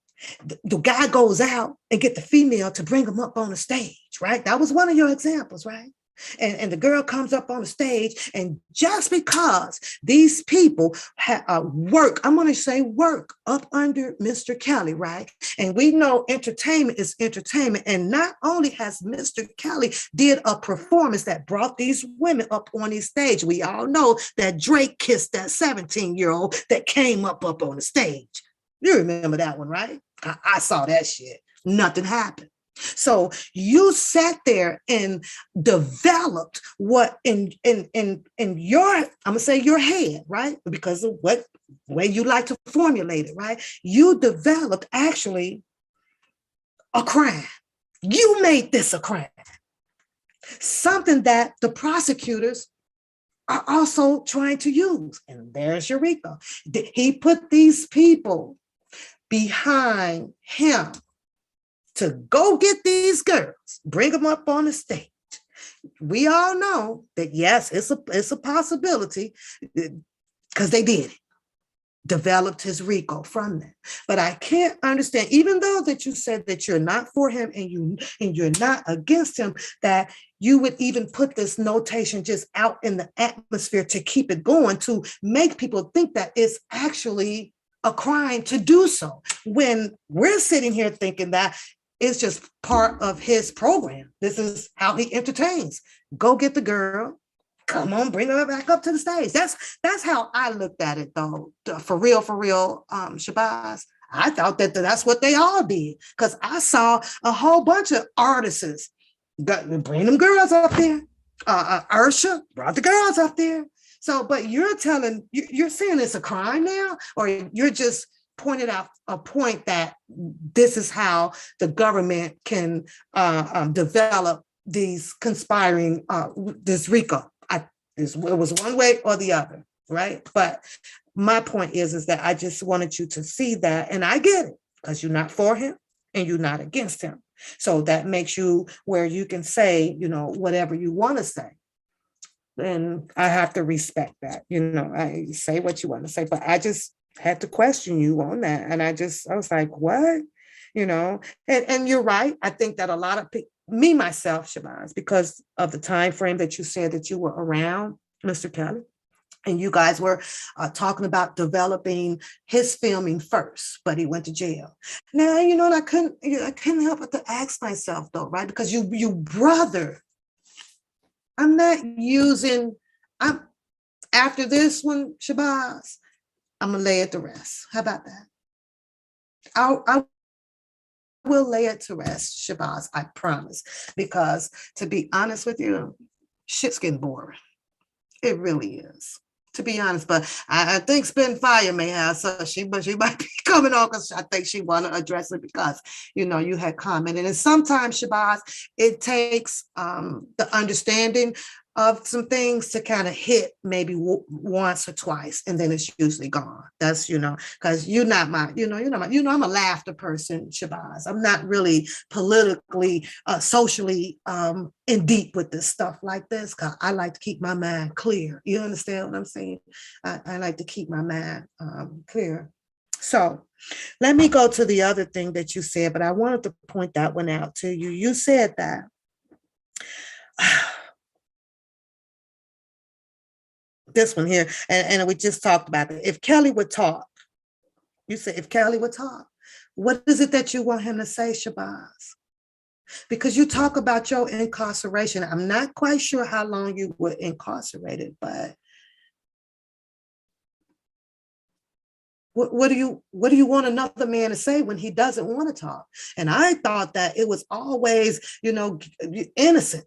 the guy goes out and get the female to bring him up on the stage, right? That was one of your examples, right? And the girl comes up on the stage, and just because these people work up under Mr. Kelly, right? And we know entertainment is entertainment. And not only has Mr. Kelly did a performance that brought these women up on his stage, we all know that Drake kissed that 17-year-old that came up on the stage. You remember that one, right? I saw that shit. Nothing happened. So you sat there and developed what in your, I'm gonna say your head, right? Because of what way you like to formulate it, right? You developed actually a crime. You made this a crime. Something that the prosecutors are also trying to use. And there's your RICO. He put these people behind him to go get these girls, bring them up on the stage. We all know that, yes, it's a possibility, because they did it. Developed his RICO from that. But I can't understand, even though that you said that you're not for him and you're not against him, that you would even put this notation just out in the atmosphere to keep it going, to make people think that it's actually a crime to do so, when we're sitting here thinking that it's just part of his program. This is how he entertains. Go get the girl. Come on, bring her back up to the stage. That's how I looked at it, though. For real, Shabazz. I thought that's what they all did, because I saw a whole bunch of artists bring them girls up there. Ursha brought the girls up there. So, but you're saying it's a crime now, or you're just pointed out a point that this is how the government can develop these conspiring, this RICO. It was one way or the other, right? But my point is that I just wanted you to see that, and I get it, because you're not for him and you're not against him. So that makes you where you can say, whatever you want to say. And I have to respect that. I say what you want to say, but I just had to question you on that. And I was like, what? And you're right. I think that a lot of people, me, myself, Shabazz, because of the time frame that you said that you were around Mr. Kelly, and you guys were talking about developing his filming first, but he went to jail. Now, and I couldn't help but to ask myself, though, right? Because you brother, after this one, Shabazz, I'm gonna lay it to rest. How about that? I will lay it to rest, Shabazz, I promise. Because to be honest with you, shit's getting boring. It really is, to be honest. But I think Spin Fire may have, so but she might be coming on because I think she want to address it because you had commented. And sometimes, Shabazz, it takes the understanding of some things to kind of hit maybe once or twice, and then it's usually gone. That's because you're not my, I'm a laughter person, Shabazz. I'm not really politically, socially in deep with this stuff like this, because I like to keep my mind clear. You understand what I'm saying? I like to keep my mind clear. So let me go to the other thing that you said, but I wanted to point that one out to you. You said that this one here, and we just talked about it. If Kelly would talk, you said if Kelly would talk, what is it that you want him to say, Shabazz? Because you talk about your incarceration. I'm not quite sure how long you were incarcerated, but what do you want another man to say when he doesn't want to talk? And I thought that it was always, innocent.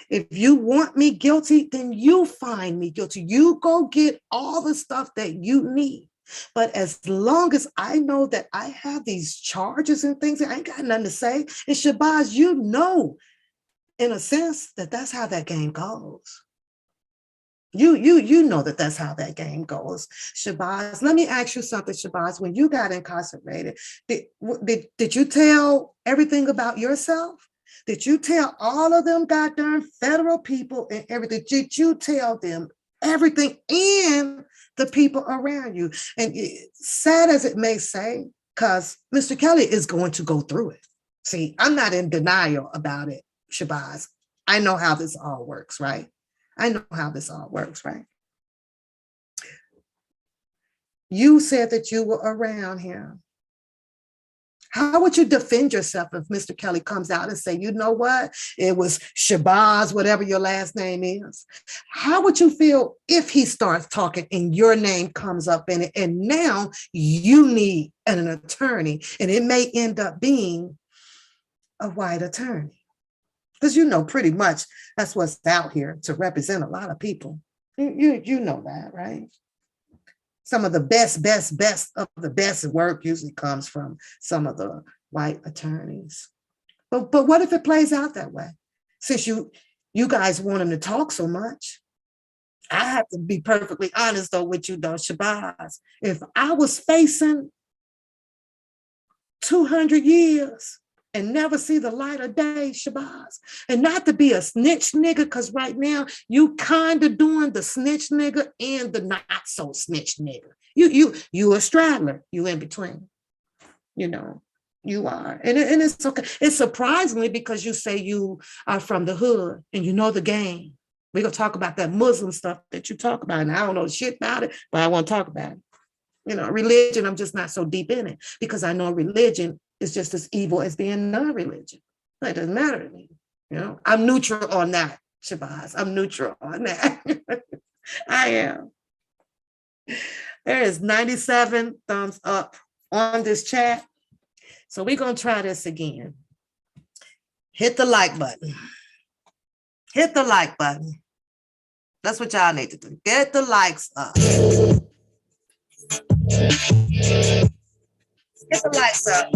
If you want me guilty, then you find me guilty. You go get all the stuff that you need. But as long as I know that I have these charges and things, I ain't got nothing to say. And Shabazz, in a sense, that's how that game goes. You know that's how that game goes, Shabazz. Let me ask you something, Shabazz. When you got incarcerated, did you tell everything about yourself? Did you tell all of them goddamn federal people and everything? Did you tell them everything and the people around you? And sad as it may say, because Mr. Kelly is going to go through it. See, I'm not in denial about it, Shabazz. I know how this all works, right? I know how this all works, right? You said that you were around him. How would you defend yourself if Mr. Kelly comes out and say, you know what? It was Shabazz, whatever your last name is. How would you feel if he starts talking and your name comes up in it, and now you need an attorney, and it may end up being a white attorney? Because pretty much that's what's out here to represent a lot of people. You know that, right? Some of the best of the best work usually comes from some of the white attorneys. But what if it plays out that way? Since you guys want him to talk so much, I have to be perfectly honest though with you though, Shabazz. If I was facing 200 years and never see the light of day, Shabazz, and not to be a snitch nigga, because right now you kind of doing the snitch nigga and the not so snitch nigga. You a straddler. You in between. You are, and it's okay. It's surprisingly because you say you are from the hood and you know the game. We're gonna talk about that Muslim stuff that you talk about, and I don't know shit about it, but I want to talk about it. Religion, I'm just not so deep in it because I know religion is just as evil as being non-religion. It doesn't matter to me. I'm neutral on that, Shabazz. I'm neutral on that. I am. There is 97 thumbs up on this chat. So we're going to try this again. Hit the like button. Hit the like button. That's what y'all need to do. Get the likes up. Get the lights up.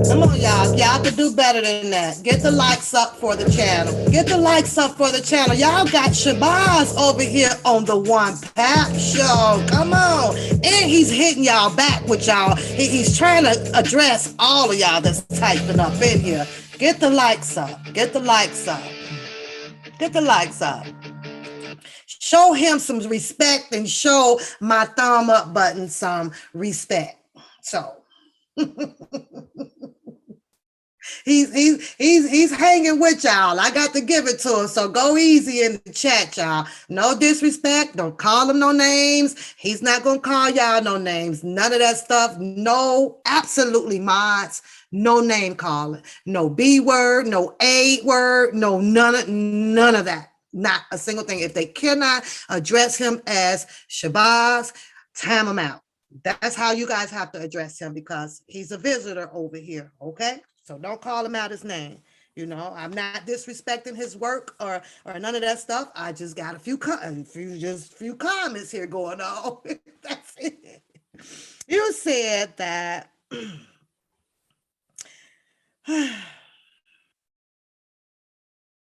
Come on, y'all. Y'all can do better than that. Get the likes up for the channel. Get the likes up for the channel. Y'all got Shabazz over here on the One Pap Show. Come on. And he's hitting y'all back with y'all. He's trying to address all of y'all that's typing up in here. Get the likes up. Get the likes up. Get the likes up. Show him some respect and show my thumb up button some respect. So He's hanging with y'all. I got to give it to him. So go easy in the chat, y'all. No disrespect. Don't call him no names. He's not gonna call y'all no names. None of that stuff. No, absolutely mods. No name calling. No B word. No A word. No none of that. Not a single thing. If they cannot address him as Shabazz, time him out. That's how you guys have to address him because he's a visitor over here. Okay. So don't call him out his name. You know, I'm not disrespecting his work or none of that stuff. I just got a few comments here going on. That's it. You said that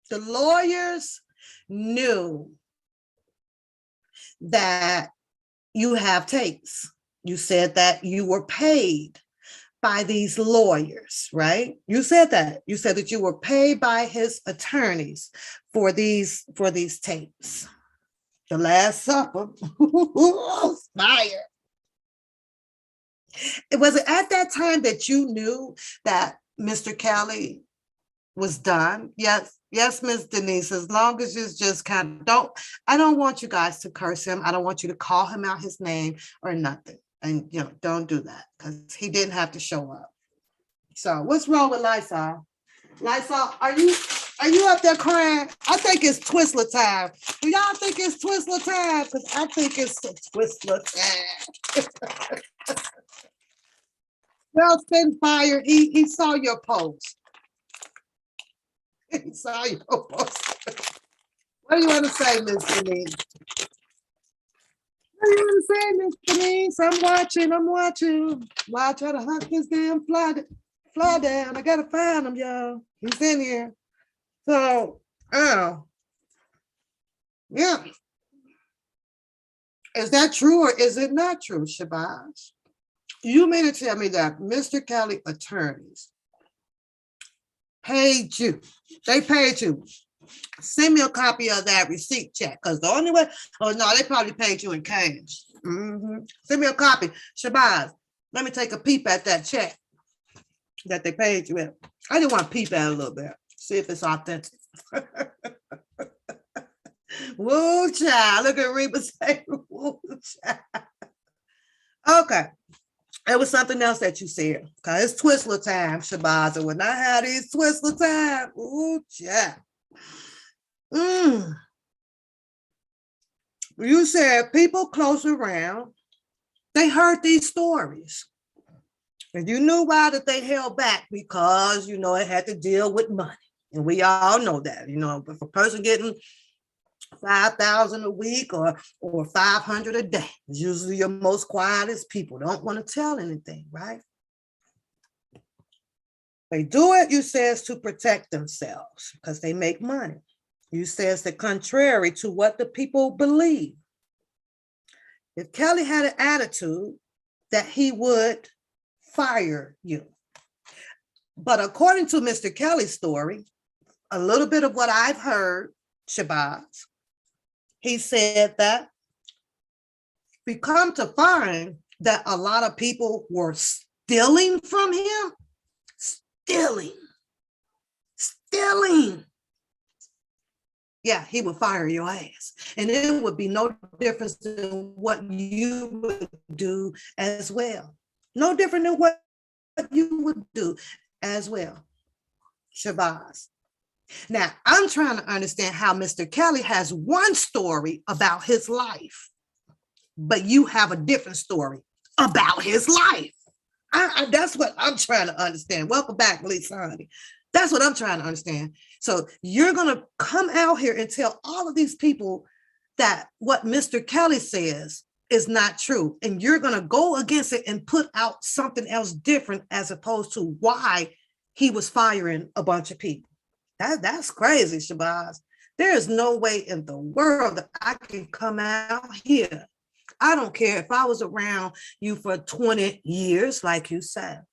the lawyers knew that you have tapes. You said that you were paid by these lawyers, right? You said that. You said that you were paid by his attorneys for these tapes. The Last Supper. Fire. Was it at that time that you knew that Mr. Kelly was done? Yes, Miss Denise, as long as you just kind of I don't want you guys to curse him. I don't want you to call him out his name or nothing. And don't do that because he didn't have to show up. So what's wrong with Lysol? Lysol, are you up there crying? I think it's Twizzler time. Do y'all think it's Twizzler time? Because I think it's Twizzler time. Well, Spitfire, he saw your post. He saw your post. What do you want to say, Miss Denise? What do you want to say, Miss Denise? I'm watching. While I try to hunt this damn fly down. I gotta find him, y'all. He's in here. So, oh, yeah. Is that true or is it not true, Shabazz? You mean to tell me that Mr. Kelly attorneys paid you? They paid you. Send me a copy of that receipt check, because the only way, oh no, they probably paid you in cash. Send me a copy. Shabazz, let me take a peep at that check that they paid you in. I just want to peep at it a little bit, see if it's authentic. Woo, child. Look at Reba say, woo, child. Okay. It was something else that you said. Because it's Twizzler time, Shabazz. And when I had these Twizzler time, ooh, child. You said people close around, they heard these stories. And you knew why that they held back, because, it had to deal with money. And we all know that, if a person getting 5,000 a week or 500 a day, it's usually your most quietest people, don't want to tell anything, right? They do it, you says, to protect themselves because they make money. You says the contrary to what the people believe. If Kelly had an attitude, that he would fire you. But according to Mr. Kelly's story, a little bit of what I've heard, Shabazz, he said that we come to find that a lot of people were stealing from him. Stealing. Yeah, he would fire your ass. And it would be no difference than what you would do as well. No different than what you would do as well, Shabazz. Now, I'm trying to understand how Mr. Kelly has one story about his life, but you have a different story about his life. That's what I'm trying to understand. Welcome back, Lisa, honey. That's what I'm trying to understand. So you're going to come out here and tell all of these people that what Mr. Kelly says is not true. And you're going to go against it and put out something else different as opposed to why he was firing a bunch of people. That's crazy, Shabazz. There is no way in the world that I can come out here. I don't care if I was around you for 20 years, like you said,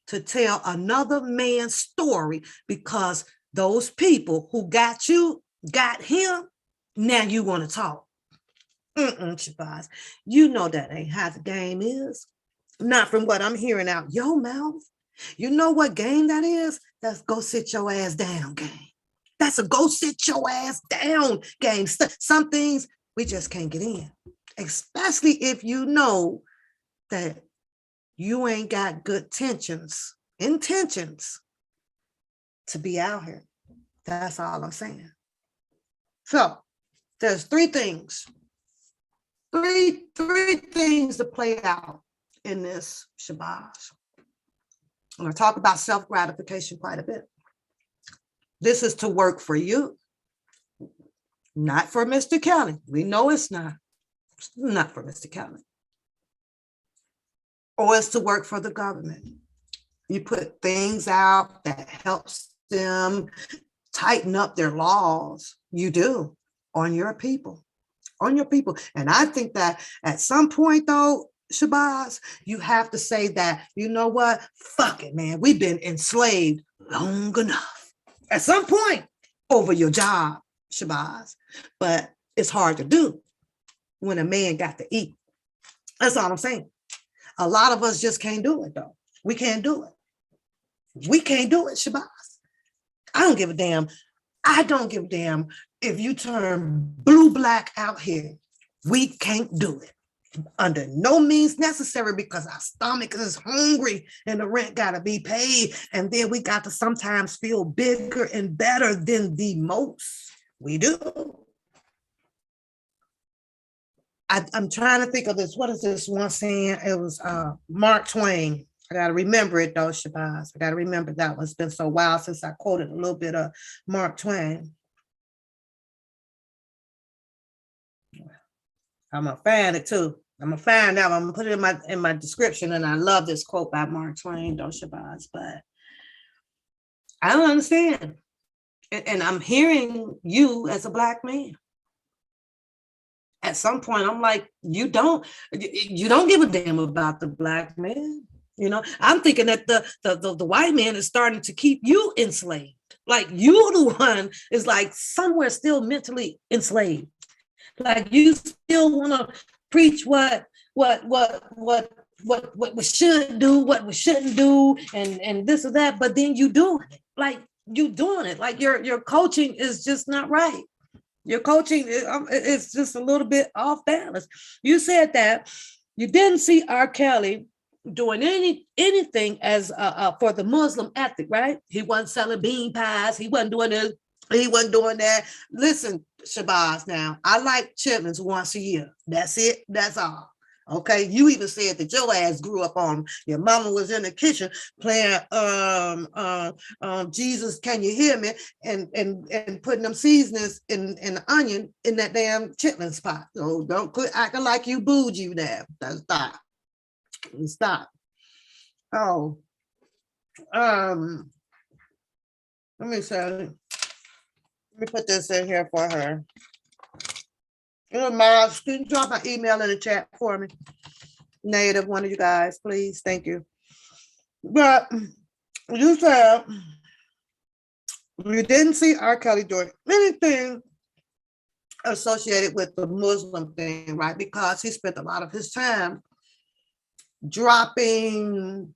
to tell another man's story, because those people who got you, got him, now you want to talk. Shabazz, you know that ain't how the game is. Not from what I'm hearing out your mouth. You know what game that is? That's go sit your ass down game. That's a go sit your ass down game. Some things we just can't get in, especially if you know that you ain't got good intentions to be out here. That's all I'm saying. So there's three things to play out in this Shabazz. I'm going to talk about self-gratification quite a bit. This is to work for you, not for Mr. Kelly. We know it's not. It's not for Mr. Kelly. Or it's to work for the government. You put things out that helps them tighten up their laws. You do on your people. And I think that at some point, though, Shabazz, you have to say that, you know what? Fuck it, man. We've been enslaved long enough. At some point, over your job, Shabazz. But it's hard to do when a man got to eat. That's all I'm saying. A lot of us just can't do it, though. We can't do it. We can't do it, Shabazz. I don't give a damn. I don't give a damn if you turn blue black out here. We can't do it under no means necessary because our stomach is hungry and the rent got to be paid. And then we got to sometimes feel bigger and better than the most. We do. I'm trying to think of this. What is this one saying? It was Mark Twain. I got to remember it, though, Shabazz. I got to remember that one. It's been so while since I quoted a little bit of Mark Twain. I'm going to find it, too. I'm going to find out. I'm going to put it in my description, and I love this quote by Mark Twain, though, Shabazz, but I don't understand. And I'm hearing you as a Black man. At some point, I'm like, you don't give a damn about the Black man. You know, I'm thinking that the white man is starting to keep you enslaved. Like you, the one, is like somewhere still mentally enslaved. Like you still want to preach what we should do, what we shouldn't do, and this or that. But then you doing it. Like you doing it. Like your coaching is just not right. Your coaching is just a little bit off balance. You said that you didn't see R.Kelly doing anything as for the Muslim ethic, right? He wasn't selling bean pies. He wasn't doing this. He wasn't doing that. Listen, Shabazz, now, I like chitlins once a year. That's it. That's all. Okay, you even said that your ass grew up on them. Your mama was in the kitchen playing Jesus, Can You Hear Me? And putting them seasonings in the onion in that damn chitlin pot. So don't quit acting like you bougie there. Stop. Stop. Oh, let me say, let me put this in here for her. Miles, can you drop my email in the chat for me? Native, one of you guys, please. Thank you. But you said you didn't see R.Kelly doing anything associated with the Muslim thing, right? Because he spent a lot of his time dropping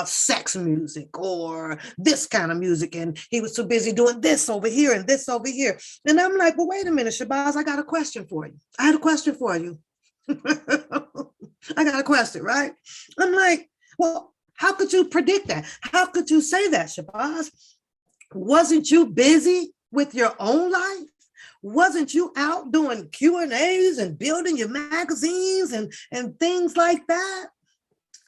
sex music or this kind of music, and he was too busy doing this over here and this over here. And I'm like, well, wait a minute, Shabazz, I got a question for you. I had a question for you. I got a question, right? I'm like, well, how could you predict that? How could you say that, Shabazz? Wasn't you busy with your own life? Wasn't you out doing Q&As and building your magazines and things like that?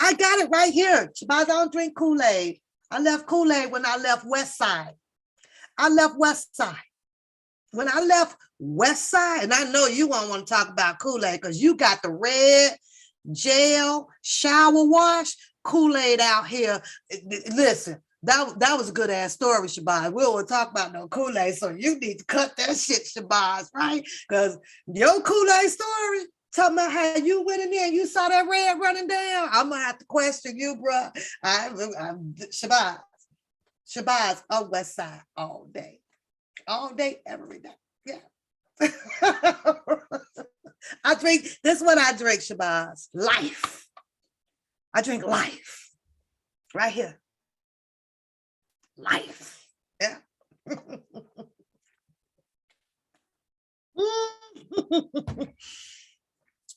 I got it right here. Shabazz, I don't drink Kool-Aid. I left Kool-Aid when I left West Side. I left West Side. When I left West Side, and I know you won't want to talk about Kool-Aid because you got the red gel shower wash Kool-Aid out here. Listen, that was a good ass story, Shabazz. We don't want to talk about no Kool-Aid, so you need to cut that shit, Shabazz, right? Because your Kool-Aid story, talking about how you went in there and you saw that red running down. I'm gonna have to question you, bro. Shabazz on West Side all day, every day. Yeah. I drink. This is what I drink, Shabazz. Life. I drink life. right here. Life. Yeah.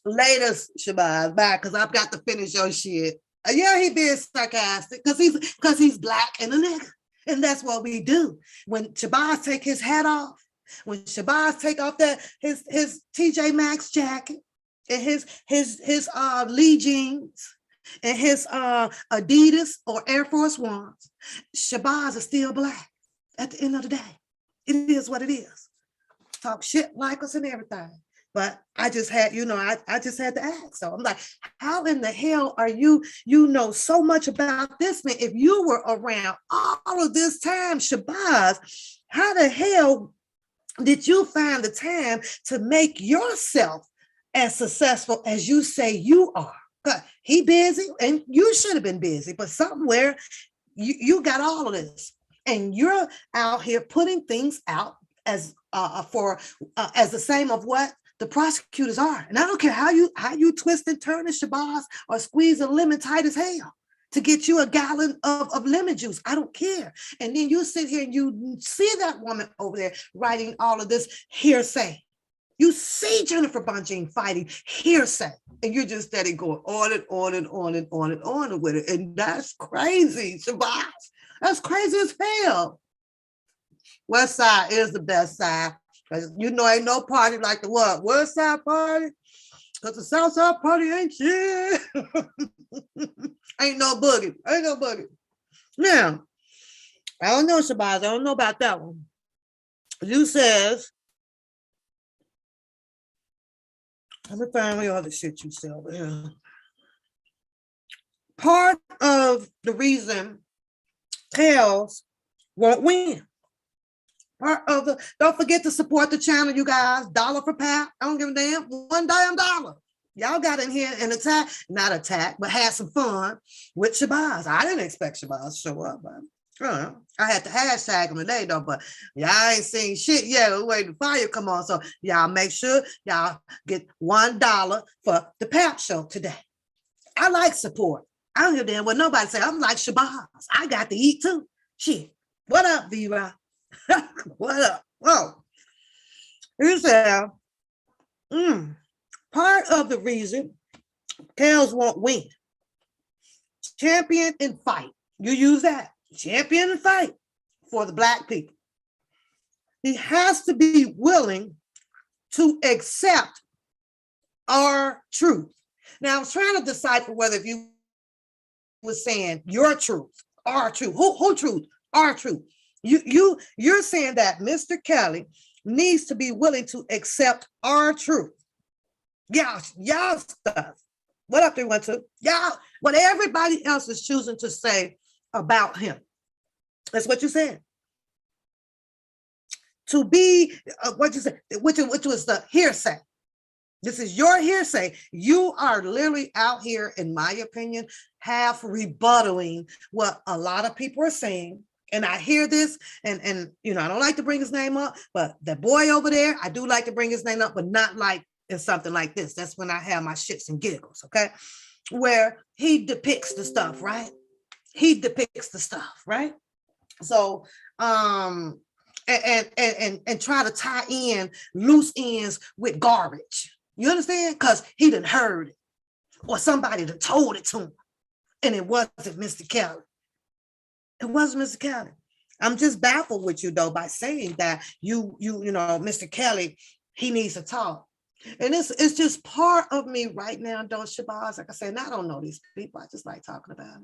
Later, Shabazz, bye, because I've got to finish your shit. Yeah, he being sarcastic because he's black and a nigga. And that's what we do. When Shabazz take his hat off, when Shabazz take off that his TJ Maxx jacket and his Lee jeans and his Adidas or Air Force Ones, Shabazz is still black at the end of the day. It is what it is. Talk shit like us and everything. But I just had, I just had to ask. So I'm like, how in the hell are you know so much about this man? If you were around all of this time, Shabazz, how the hell did you find the time to make yourself as successful as you say you are? He busy and you should have been busy, but somewhere you got all of this and you're out here putting things out as as the same of what the prosecutors are. And I don't care how you twist and turn the Shabazz or squeeze a lemon tight as hell to get you a gallon of lemon juice. I don't care. And then you sit here and you see that woman over there writing all of this hearsay. You see Jennifer Bonjean fighting hearsay, and you're just steady going on and on and on and on and on with it. And that's crazy, Shabazz. That's crazy as hell. West Side is the best side. You know, ain't no party like the what? West Side party? Because the South Side party ain't shit. Ain't no boogie. Ain't no boogie. Now, I don't know, Shabazz. I don't know about that one. You says, let me find the other shit you said over here. Part of the reason Tails won't win. Part of the, don't forget to support the channel, you guys. $1 for Pat. I don't give a damn. $1 damn dollar. Y'all got in here and not attack, but had some fun with Shabazz. I didn't expect Shabazz to show up, but I had to hashtag him today though, but y'all ain't seen shit yet. We're waiting for fire come on. So y'all make sure y'all get $1 for the Pap show today. I like support. I don't give a damn what nobody say. I'm like Shabazz. I got to eat too. Shit. What up, V-Rock? What up? Whoa. You said, part of the reason Tails won't win. Champion and fight. You use that. Champion and fight for the Black people. He has to be willing to accept our truth. Now, I was trying to decipher whether if you was saying your truth, our truth, who truth, our truth. You're saying that Mr. Kelly needs to be willing to accept our truth. Y'all stuff. What up, 312? Y'all, what everybody else is choosing to say about him. That's what you said. To be, what you said, which was the hearsay. This is your hearsay. You are literally out here, in my opinion, half rebuttaling what a lot of people are saying. And I hear this, and I don't like to bring his name up, but the boy over there, I do like to bring his name up, but not like in something like this. That's when I have my shits and giggles, okay? Where he depicts the stuff, right? He depicts the stuff, right? So, and try to tie in loose ends with garbage. You understand? Because he done heard it, or somebody done told it to him, and it wasn't Mr. Kelly. It wasn't Mr. Kelly. I'm just baffled with you though by saying that you know, Mr. Kelly, he needs to talk. And it's just part of me right now, though, Shabazz. Like I said, and I don't know these people. I just like talking about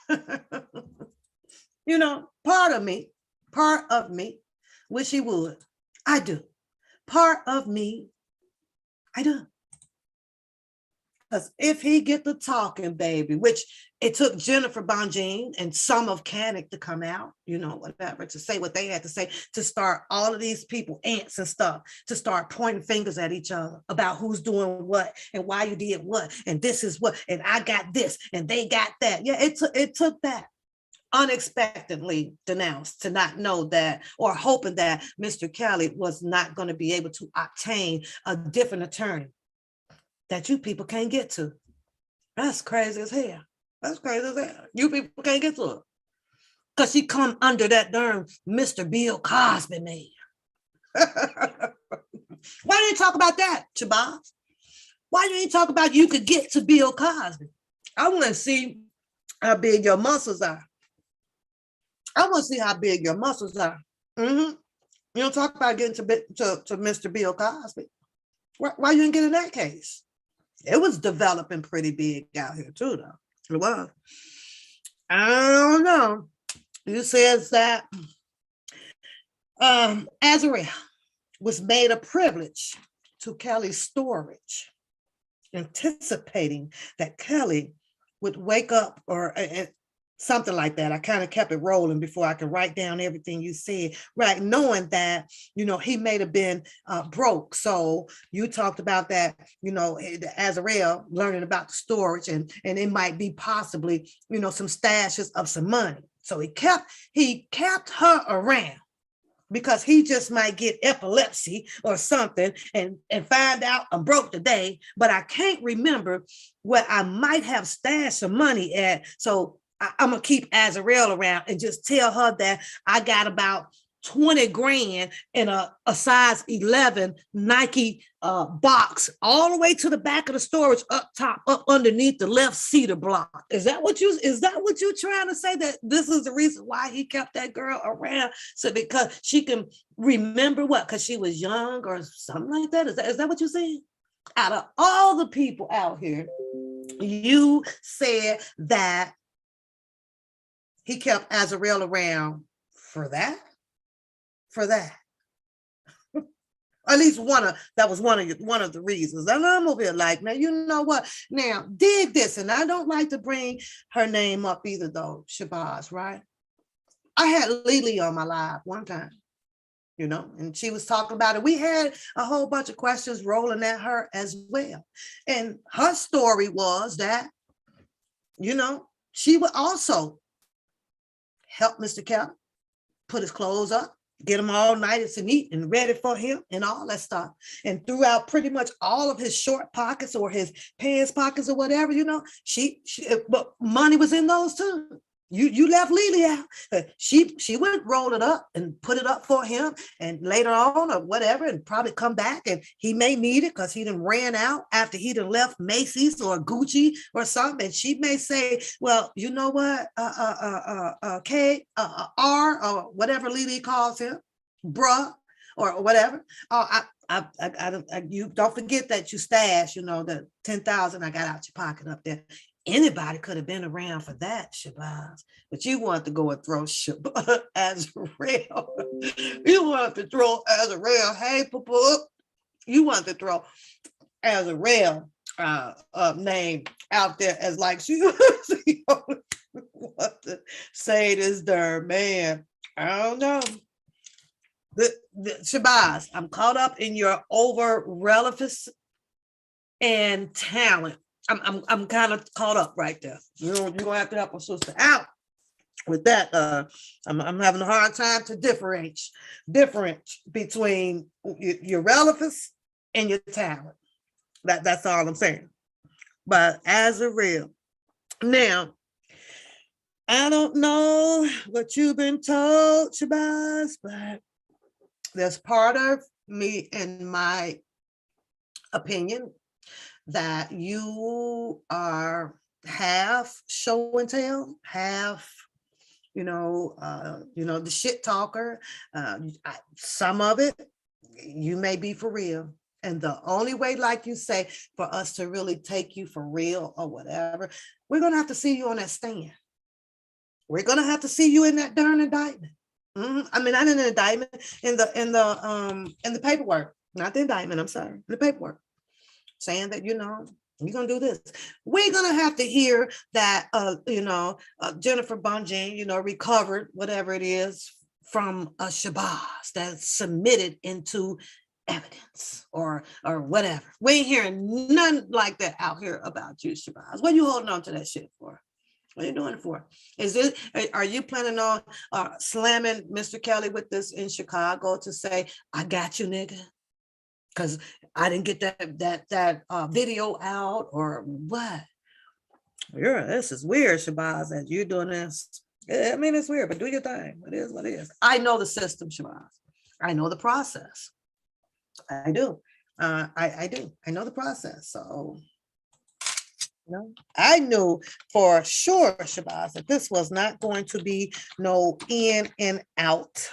them. You know, part of me wish he would. I do. Part of me, I do. Because if he get the talking, baby, which it took Jennifer Bonjean and some of Canic to come out, you know, whatever, to say what they had to say, to start all of these people, ants and stuff, to start pointing fingers at each other about who's doing what and why you did what, and this is what, and I got this, and they got that. Yeah, it took that. Unexpectedly denounced to not know that, or hoping that Mr. Kelly was not going to be able to obtain a different attorney that you people can't get to. That's crazy as hell. That's crazy. You people can't get to it. Because she come under that darn Mr. Bill Cosby man. Why didn't you talk about that, Shabazz? Why didn't you talk about you could get to Bill Cosby? I want to see how big your muscles are. I want to see how big your muscles are. Mm-hmm. You don't talk about getting to Mr. Bill Cosby. Why you didn't get in that case? It was developing pretty big out here too, though. It was. I don't know. You says that Azariah was made a privilege to Kelly's storage, anticipating that Kelly would wake up or something like that. I kind of kept it rolling before I could write down everything you said, right? Knowing that, he may have been broke. So you talked about that, Azariah learning about the storage and it might be possibly, some stashes of some money. So he kept her around because he just might get epilepsy or something and find out I'm broke today, but I can't remember where I might have stashed some money at. So I'm going to keep Azariah around and just tell her that I got about 20 grand in a size 11 Nike box all the way to the back of the storage up top, up underneath the left cedar block. Is that what you're trying to say, that this is the reason why he kept that girl around? So because she can remember what? Because she was young or something like that? Is that what you're saying? Out of all the people out here, you said that he kept Azariah around for that? For that. At least that was one of the reasons. And I'm over here like, now, you know what? Now, dig this, and I don't like to bring her name up either, though, Shabazz, right? I had Lily on my live one time, and she was talking about it. We had a whole bunch of questions rolling at her as well. And her story was that, she would also help Mr. Kelly put his clothes up, get him all nice and neat and ready for him and all that stuff. And throughout pretty much all of his short pockets or his pants pockets or whatever, she but money was in those too. You left Lily out. She would roll it up and put it up for him, and later on or whatever, and probably come back and he may need it because he done ran out after he done left Macy's or Gucci or something. And she may say, well, you know what, K, R, or whatever Lily calls him, bruh, or whatever. You don't forget that you stashed, the 10,000 I got out your pocket up there. Anybody could have been around for that, Shabazz, but you want to go and throw Azariah. You want to throw Azariah. Hey, poo. You want to throw Azariah name out there as like she want to say this darn man. I don't know. The Shabazz, I'm caught up in your over relevance and talent. I'm kind of caught up right there. You're gonna have to help a sister out with that. I'm having a hard time to differentiate between your relevance and your talent. That's all I'm saying. But Azariah, now I don't know what you've been told, Shabazz, but there's part of me, in my opinion, that you are half show and tell, half, the shit talker. Some of it, you may be for real. And the only way, like you say, for us to really take you for real or whatever, we're going to have to see you on that stand. We're going to have to see you in that darn indictment. Mm-hmm. I mean, not in the indictment, in the paperwork, not the indictment. I'm sorry, the paperwork. Saying that, you're going to do this. We're going to have to hear that, Jennifer Bunjane, recovered whatever it is from a Shabazz that's submitted into evidence or whatever. We ain't hearing none like that out here about you, Shabazz. What are you holding on to that shit for? What are you doing it for? Are you planning on slamming Mr. Kelly with this in Chicago to say, I got you, nigga? Because I didn't get that video out, or what? This is weird, Shabazz, that you're doing this. I mean, it's weird, but do your thing. It is what it is. I know the system, Shabazz. I know the process. I do. I do. I know the process. So, I knew for sure, Shabazz, that this was not going to be no in and out.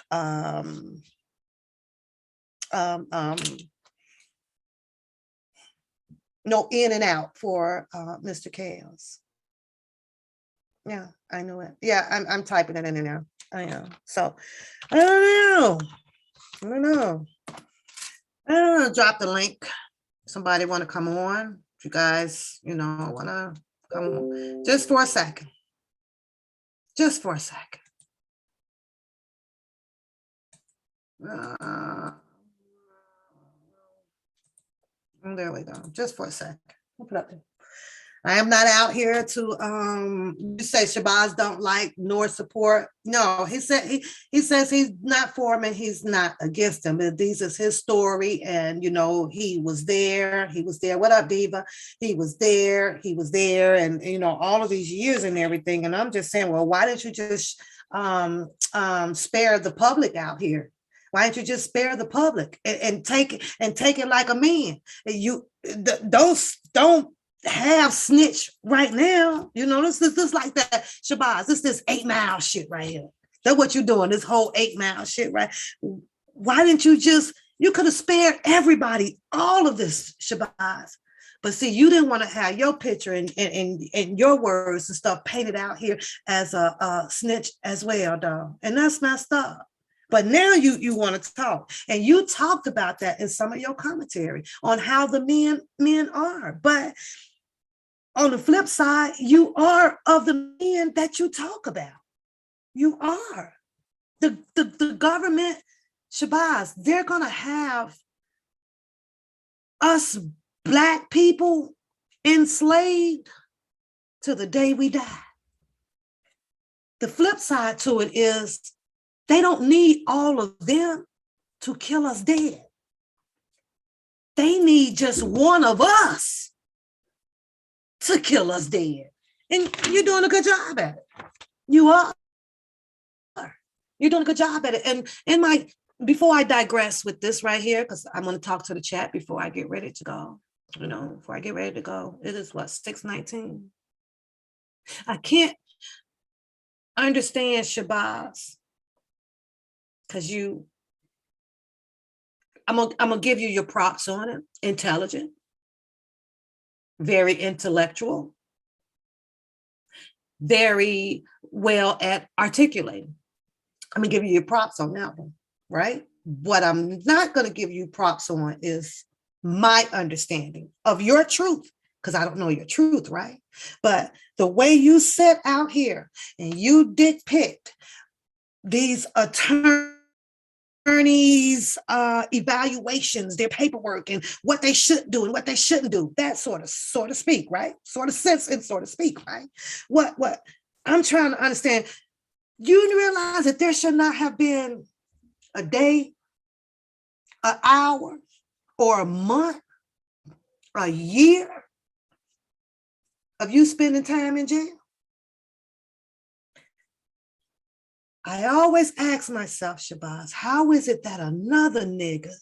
No in and out for Mr. Chaos. Yeah, I know it. Yeah, I'm typing it in there. I am. So I don't know. I don't know. I don't know. Drop the link. Somebody want to come on? If you guys, want to come on just for a second. Just for a second. There we go. Just for a second. We'll put up there. I am not out here to you say Shabazz don't like nor support. No, he said he says he's not for him and he's not against him. This is his story, and he was there. He was there. What up, Diva? He was there. He was there, and all of these years and everything. And I'm just saying, well, why didn't you just spare the public out here? Why don't you just spare the public and take it like a man? You don't have snitch right now. This is like that, Shabazz. This 8 Mile shit right here. That's what you're doing. This whole 8 Mile shit, right? Why didn't you could have spared everybody all of this, Shabazz. But see, you didn't want to have your picture and your words and stuff painted out here as a snitch as well, dog. And that's messed up. But now you want to talk. And you talked about that in some of your commentary on how the men are. But on the flip side, you are of the men that you talk about. You are. The government, Shabazz, they're going to have us Black people enslaved to the day we die. The flip side to it is they don't need all of them to kill us dead. They need just one of us to kill us dead. And you're doing a good job at it. You are. You're doing a good job at it. And before I digress with this right here, because I'm going to talk to the chat before I get ready to go. Before I get ready to go, it is what, 6:19. I can't understand, Shabazz, because I'm gonna give you your props on it. Intelligent, very intellectual, very well at articulating. I'm gonna give you your props on that one, right? What I'm not gonna give you props on is my understanding of your truth, because I don't know your truth, right? But the way you sit out here and you depict these attorneys' evaluations, their paperwork, and what they should do and what they shouldn't do, that sort of speak, right? Sort of sense and sort of speak, right? What I'm trying to understand, you realize that there should not have been a day, an hour, or a month, a year of you spending time in jail? I always ask myself, Shabazz, how is it that another nigga,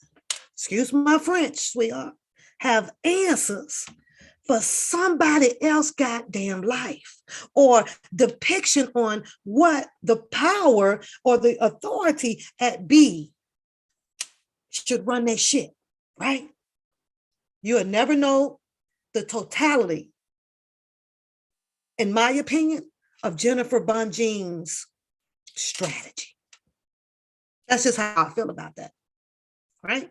excuse my French, sweetheart, have answers for somebody else goddamn life or depiction on what the power or the authority at B should run their shit, right? You'll never know the totality, in my opinion, of Jennifer Bonjean's strategy. That's just how I feel about that, right?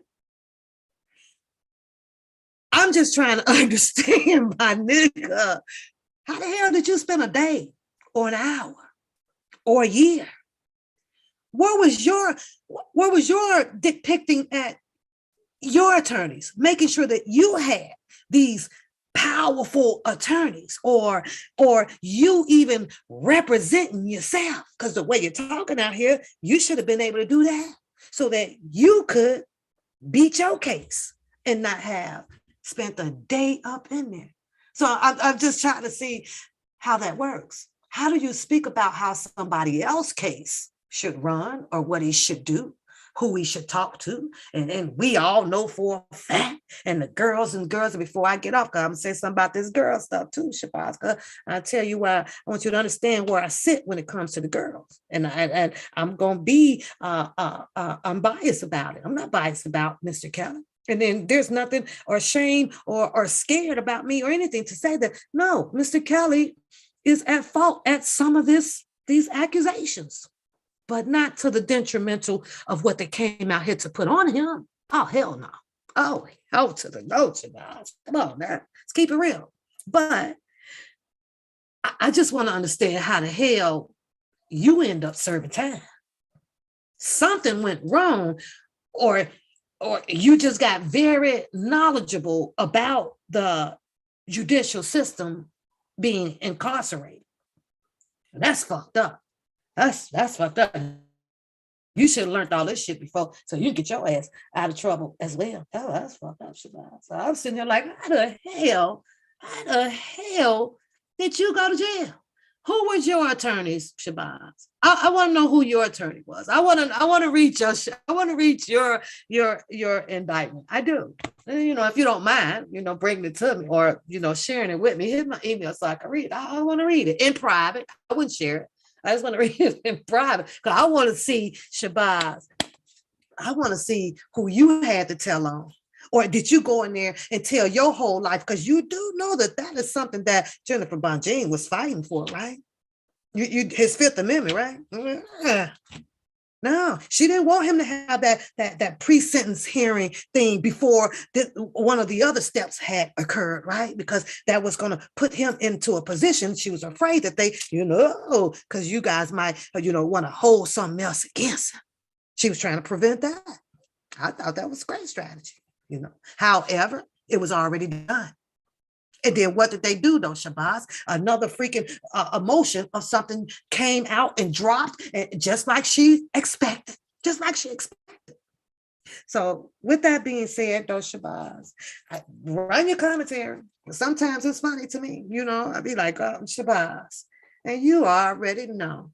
I'm just trying to understand, my nigga, how the hell did you spend a day or an hour or a year? Where was your depicting at your attorneys, making sure that you had these powerful attorneys, or you even representing yourself? Because the way you're talking out here, you should have been able to do that so that you could beat your case and not have spent a day up in there. So I'm just trying to see, how that works. How do you speak about how somebody else's case should run or what he should do, who we should talk to? And then we all know for a fact, and the girls, before I get off, because I'm going to say something about this girl stuff too, Shabazz. I'll tell you why. I want you to understand where I sit when it comes to the girls. And I'm going to be unbiased about it. I'm not biased about Mr. Kelly. And then there's nothing or shame or scared about me or anything to say that, no, Mr. Kelly is at fault at some of these accusations, but not to the detrimental of what they came out here to put on him. Oh, hell no. Oh, hell to the no, guys. Come on, man. Let's keep it real. But I just want to understand how the hell you end up serving time. Something went wrong, or you just got very knowledgeable about the judicial system being incarcerated. And that's fucked up. That's fucked up. You should have learned all this shit before, so you get your ass out of trouble as well. Oh, that's fucked up, Shabazz. So I'm sitting there like, how the hell did you go to jail? Who was your attorneys, Shabazz? I want to know who your attorney was. I want to read your indictment. I do. And, if you don't mind, bringing it to me or, sharing it with me, hit my email so I can read it. I want to read it in private. I wouldn't share it. I just want to read it in private because I want to see, Shabazz. I want to see who you had to tell on. Or did you go in there and tell your whole life? Because you do know that is something that Jennifer Bonjean was fighting for, right? His Fifth Amendment, right? No, she didn't want him to have that pre-sentence hearing thing before one of the other steps had occurred, right? Because that was going to put him into a position. She was afraid that they, because you guys might, want to hold something else against him. She was trying to prevent that. I thought that was a great strategy, However, it was already done. And then what did they do, though, Shabazz? Another freaking emotion of something came out and dropped, and just like she expected. So with that being said, though, Shabazz, run your commentary. Sometimes it's funny to me. I'd be like, Shabazz, and you already know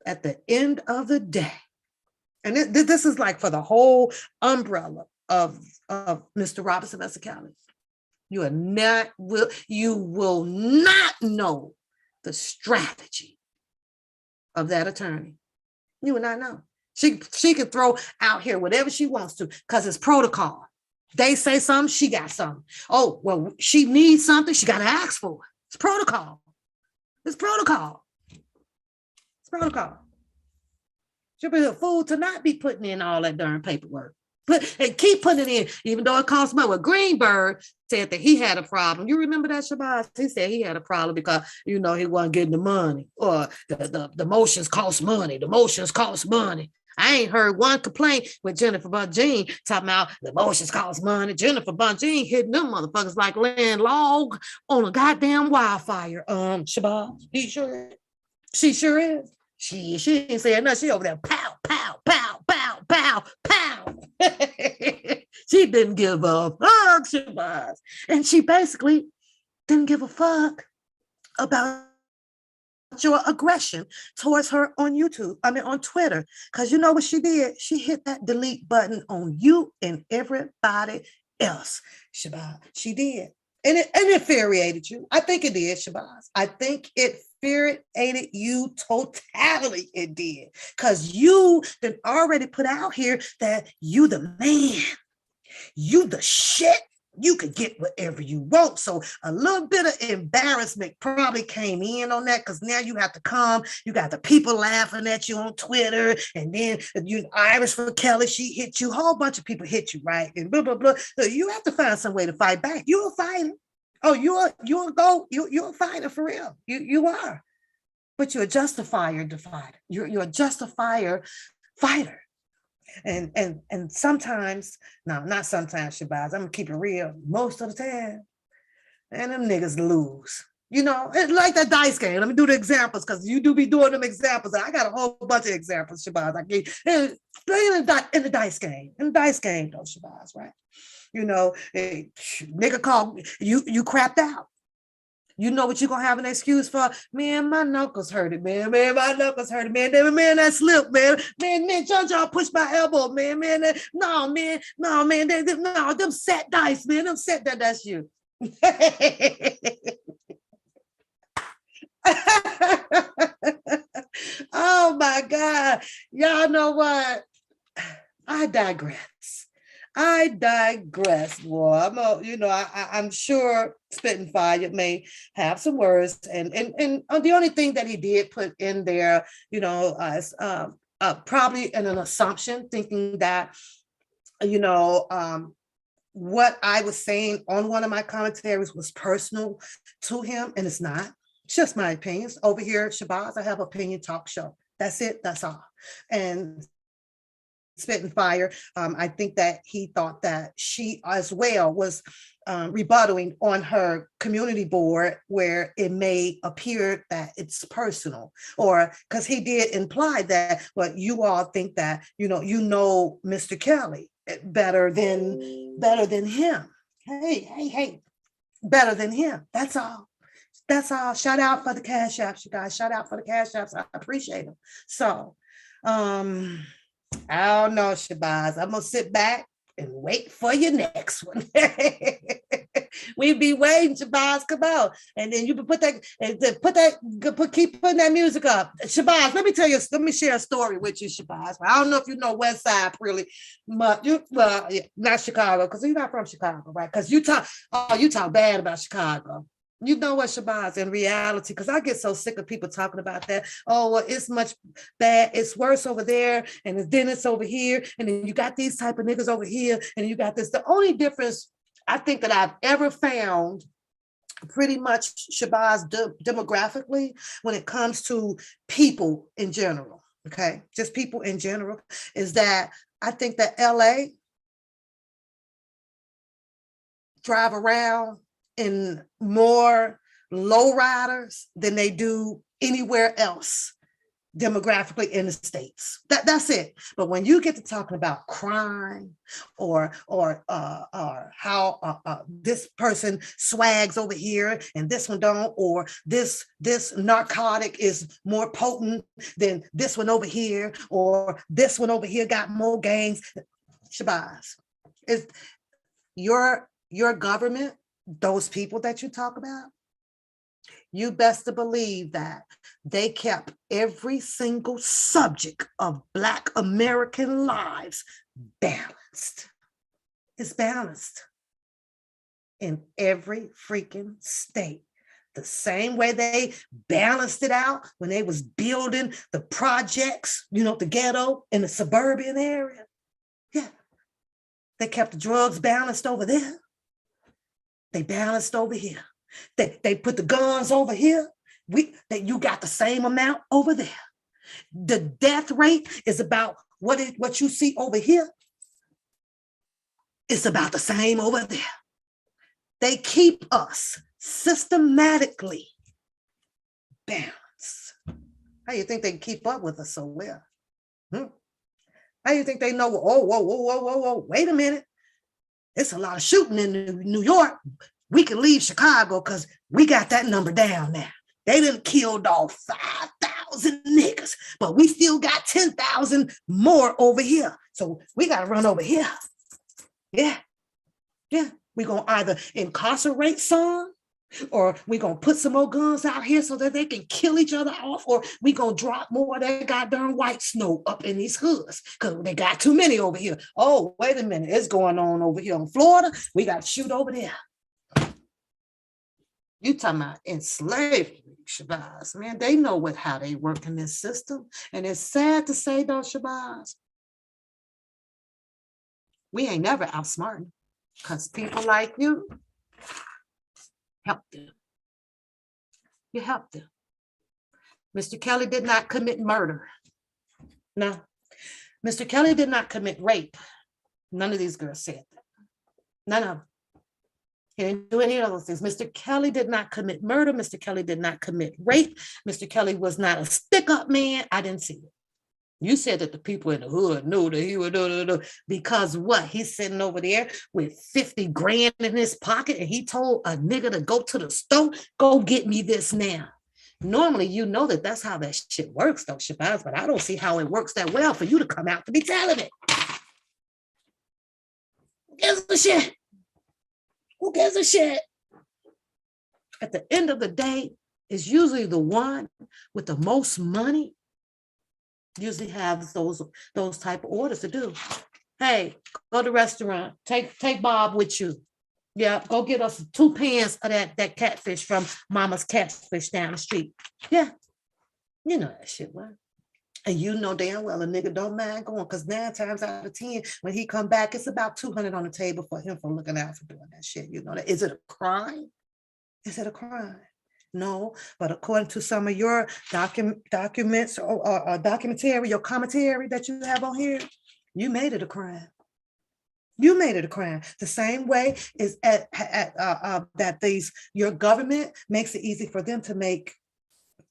at the end of the day, and this is like for the whole umbrella of Mr. Robinson County. You will not know the strategy of that attorney. You will not know. She can throw out here whatever she wants to because it's protocol. They say something, she got something. Oh, well, she needs something, she got to ask for it. It's protocol. She'll be a fool to not be putting in all that darn paperwork. And keep putting it in, even though it costs money. Well, Greenberg said that he had a problem. You remember that, Shabazz? He said he had a problem because, he wasn't getting the money, or the motions cost money. The motions cost money. I ain't heard one complaint with Jennifer Bonjean talking about the motions cost money. Jennifer Bonjean hitting them motherfuckers like laying log on a goddamn wildfire. Shabazz, she sure is. She ain't saying nothing. She over there, pow, pow, pow, pow, pow, pow. She didn't give a fuck, Shabazz. And she basically didn't give a fuck about your aggression towards her on Twitter. Because you know what she did? She hit that delete button on you and everybody else, Shabazz. She did. And it infuriated you. I think it did, Shabazz. I think it infuriated you totally. It did. Because you done already put out here that you the man. You the shit. You could get whatever you want. So a little bit of embarrassment probably came in on that because now you have to come. You got the people laughing at you on Twitter. And then Irish for Kelly, she hit you. A whole bunch of people hit you, right? And blah, blah, blah. So you have to find some way to fight back. You're a fighter. Oh, you're a fighter for real. You are. But you're a justifier fighter. You're a justifier fighter. And sometimes, no, not sometimes, Shabazz, I'm gonna keep it real, most of the time, and them niggas lose. It's like that dice game. Let me do the examples because you do be doing them examples. I got a whole bunch of examples, Shabazz. I gave in the dice game. In the dice game, though, Shabazz, right? Nigga called you crapped out. You know what you're gonna have an excuse for? Man, my knuckles hurted, man. Man, my knuckles hurted, man. Man, that slipped, man. Man, John pushed my elbow, man. No, man, no, them set dice, man. Them set that's you. Oh my God. Y'all know what? I digress. I digress, boy. I'm sure Spitting Fire may have some words, and the only thing that he did put in there, probably in an assumption, thinking that, you know, what I was saying on one of my commentaries was personal to him, and it's not. It's just my opinions. Over here, Shabazz, I have opinion talk show. That's it. That's all. And Spitting Fire, I think that he thought that she as well was rebuttaling on her community board where it may appear that it's personal, or because he did imply that, well, you all think that, Mr. Kelly better than him. Hey, better than him. That's all. That's all. Shout out for the cash apps, you guys. Shout out for the cash apps. I appreciate them. So, I don't know, Shabazz. I'm gonna sit back and wait for your next one. We be waiting, Shabazz. Come on, and then you can keep putting that music up, Shabazz. Let me share a story with you, Shabazz. I don't know if you know West Side really, but not Chicago, because you're not from Chicago, right? Because you talk bad about Chicago. You know what, Shabazz, in reality, because I get so sick of people talking about that. Oh, well, it's much bad. It's worse over there, and then it's over here, and then you got these type of niggas over here, and you got this. The only difference I think that I've ever found, pretty much, Shabazz, demographically, when it comes to people in general, okay, just people in general, is that I think that LA drive around in more lowriders than they do anywhere else demographically in the States. That's it. But when you get to talking about crime or how this person swags over here and this one don't, or this narcotic is more potent than this one over here, or this one over here got more gangs. Shabazz, is your government, those people that you talk about, you best to believe that they kept every single subject of Black American lives balanced. It's balanced in every freaking state. The same way they balanced it out when they was building the projects, the ghetto in the suburban area. Yeah. They kept the drugs balanced over there. They balanced over here. They put the guns over here. You got the same amount over there. The death rate is about what you see over here. It's about the same over there. They keep us systematically balanced. How you think they can keep up with us so well? How you think they know? Whoa, wait a minute. It's a lot of shooting in New York. We can leave Chicago because we got that number down now. They done killed all 5,000 niggas, but we still got 10,000 more over here. So we got to run over here. Yeah. We're going to either incarcerate some, or we're going to put some more guns out here so that they can kill each other off, or we going to drop more of that goddamn white snow up in these hoods because they got too many over here. Oh, wait a minute. It's going on over here in Florida. We got to shoot over there. You talking about enslavement, Shabazz. Man, they know how they work in this system. And it's sad to say, though, Shabazz, we ain't never outsmarting, because people like you help them. You help them. Mr. Kelly did not commit murder. No. Mr. Kelly did not commit rape. None of these girls said that. None of them. He didn't do any of those things. Mr. Kelly did not commit murder. Mr. Kelly did not commit rape. Mr. Kelly was not a stick-up man. I didn't see it. You said that the people in the hood knew that he would do because what? He's sitting over there with 50 grand in his pocket and he told a nigga to go to the store, go get me this now. Normally, you know that that's how that shit works, though, Shabazz, but I don't see how it works that well for you to come out to be telling it. Who gives a shit? Who gives a shit? At the end of the day, it's usually the one with the most money usually have those type of orders to do. Hey, go to the restaurant. Take Bob with you. Yeah, go get us 2 pans of that catfish from Mama's Catfish down the street. Yeah, you know that shit, right? And you know damn well a nigga don't mind going because 9 times out of 10, when he come back, it's about 200 on the table for him for looking out for doing that shit. You know that. Is it a crime? Is it a crime? No, but according to some of your documents or documentary, your commentary that you have on here, you made it a crime. You made it a crime. The same way is that your government makes it easy for them to make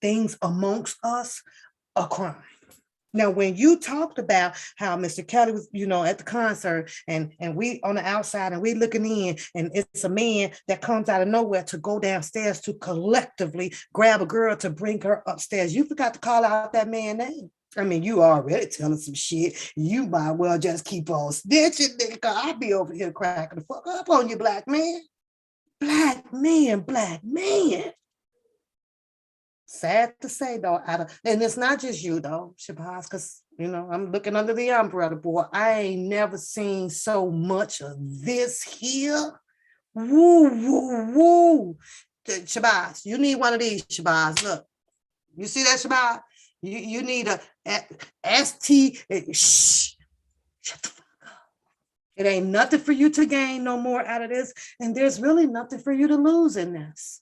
things amongst us a crime. Now, when you talked about how Mr. Kelly was, at the concert and we on the outside and we looking in and it's a man that comes out of nowhere to go downstairs to collectively grab a girl to bring her upstairs, you forgot to call out that man's name. I mean, you already telling some shit. You might well just keep on snitching, nigga, because I'll be over here cracking the fuck up on you, black man. Black man. Sad to say, though, and it's not just you, though, Shabazz, because, I'm looking under the umbrella, boy. I ain't never seen so much of this here. Woo. Shabazz, you need one of these, Shabazz. Look, you see that, Shabazz? You need a ST. Shh, shut the fuck up. It ain't nothing for you to gain no more out of this, and there's really nothing for you to lose in this.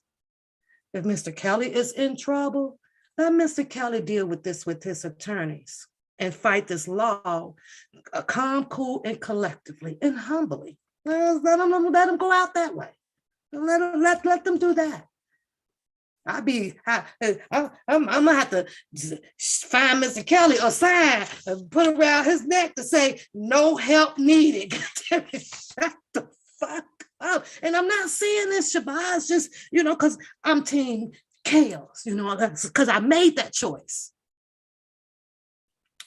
If Mr. Kelly is in trouble, let Mr. Kelly deal with this with his attorneys and fight this law, calm, cool, and collectively and humbly. Let them go out that way. Let them do that. I'm gonna have to find Mr. Kelly a sign and put around his neck to say no help needed. Shut the fuck up. And I'm not saying this, Shabazz, just because I'm team chaos, because I made that choice.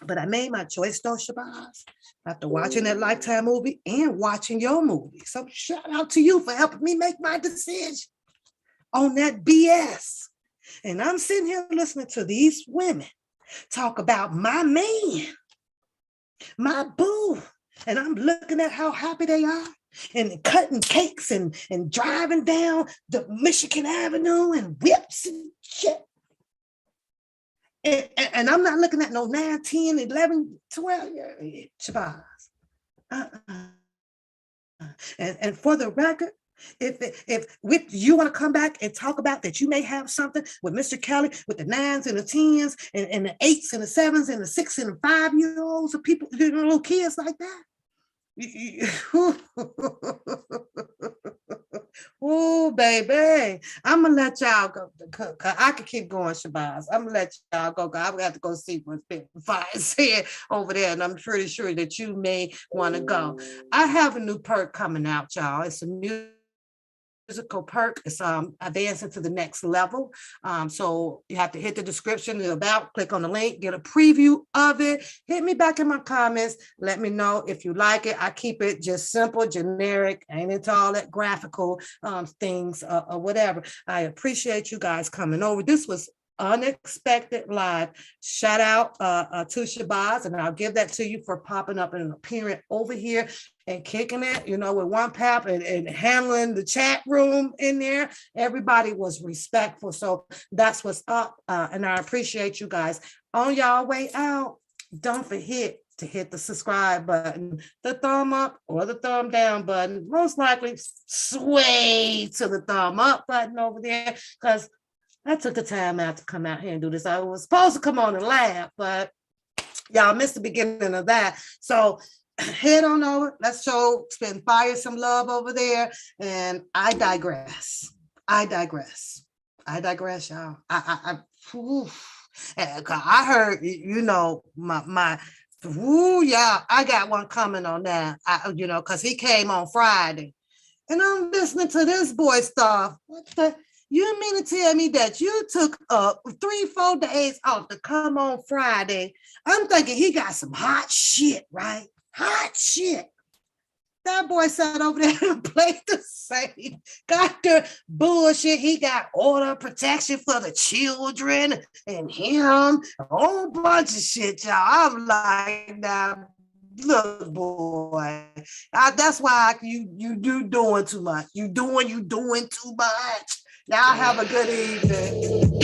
But I made my choice though, Shabazz, after watching that Lifetime movie and watching your movie. So shout out to you for helping me make my decision on that BS. And I'm sitting here listening to these women talk about my man, my boo. And I'm looking at how happy they are and cutting cakes and driving down the Michigan Avenue and whips and shit. And I'm not looking at no 9, 10, 11, 12 Shabazz. And for the record, if you want to come back and talk about that you may have something with Mr. Kelly with the 9s and the 10s and the 8s and the 7s and the 6 and the 5-year-olds of people, little kids like that. Oh, baby, I'm gonna let y'all go. I can keep going, Shabazz. I'm gonna let y'all go. I'm gonna have to go see what's been said over there, and I'm pretty sure that you may want to go. I have a new perk coming out, y'all. It's a musical perk. It's advancing to the next level. So you have to hit the description about, click on the link, get a preview of it. Hit me back in my comments. Let me know if you like it. I keep it just simple, generic, ain't into all that graphical things or whatever. I appreciate you guys coming over. This was unexpected live. Shout out to Shabazz, and I'll give that to you for popping up and appearing over here and kicking it, with one pap and handling the chat room in there. Everybody was respectful. So that's what's up. And I appreciate you guys. On y'all way out, don't forget to hit the subscribe button, the thumb up or the thumb down button. Most likely sway to the thumb up button over there, because I took the time out to come out here and do this. I was supposed to come on and laugh, but y'all missed the beginning of that. So head on over. Let's spend fire some love over there. And I digress, y'all. 'Cause I heard, my ooh, yeah, I got one coming on that. Because he came on Friday. And I'm listening to this boy stuff. What the? You mean to tell me that you took 3, 4 days off to come on Friday? I'm thinking he got some hot shit, right? Hot shit. That boy sat over there and played the same. Got the bullshit. He got order protection for the children and him. A whole bunch of shit, y'all. I'm like, now, look, boy. That's why you doing too much. You doing too much. Y'all have a good evening.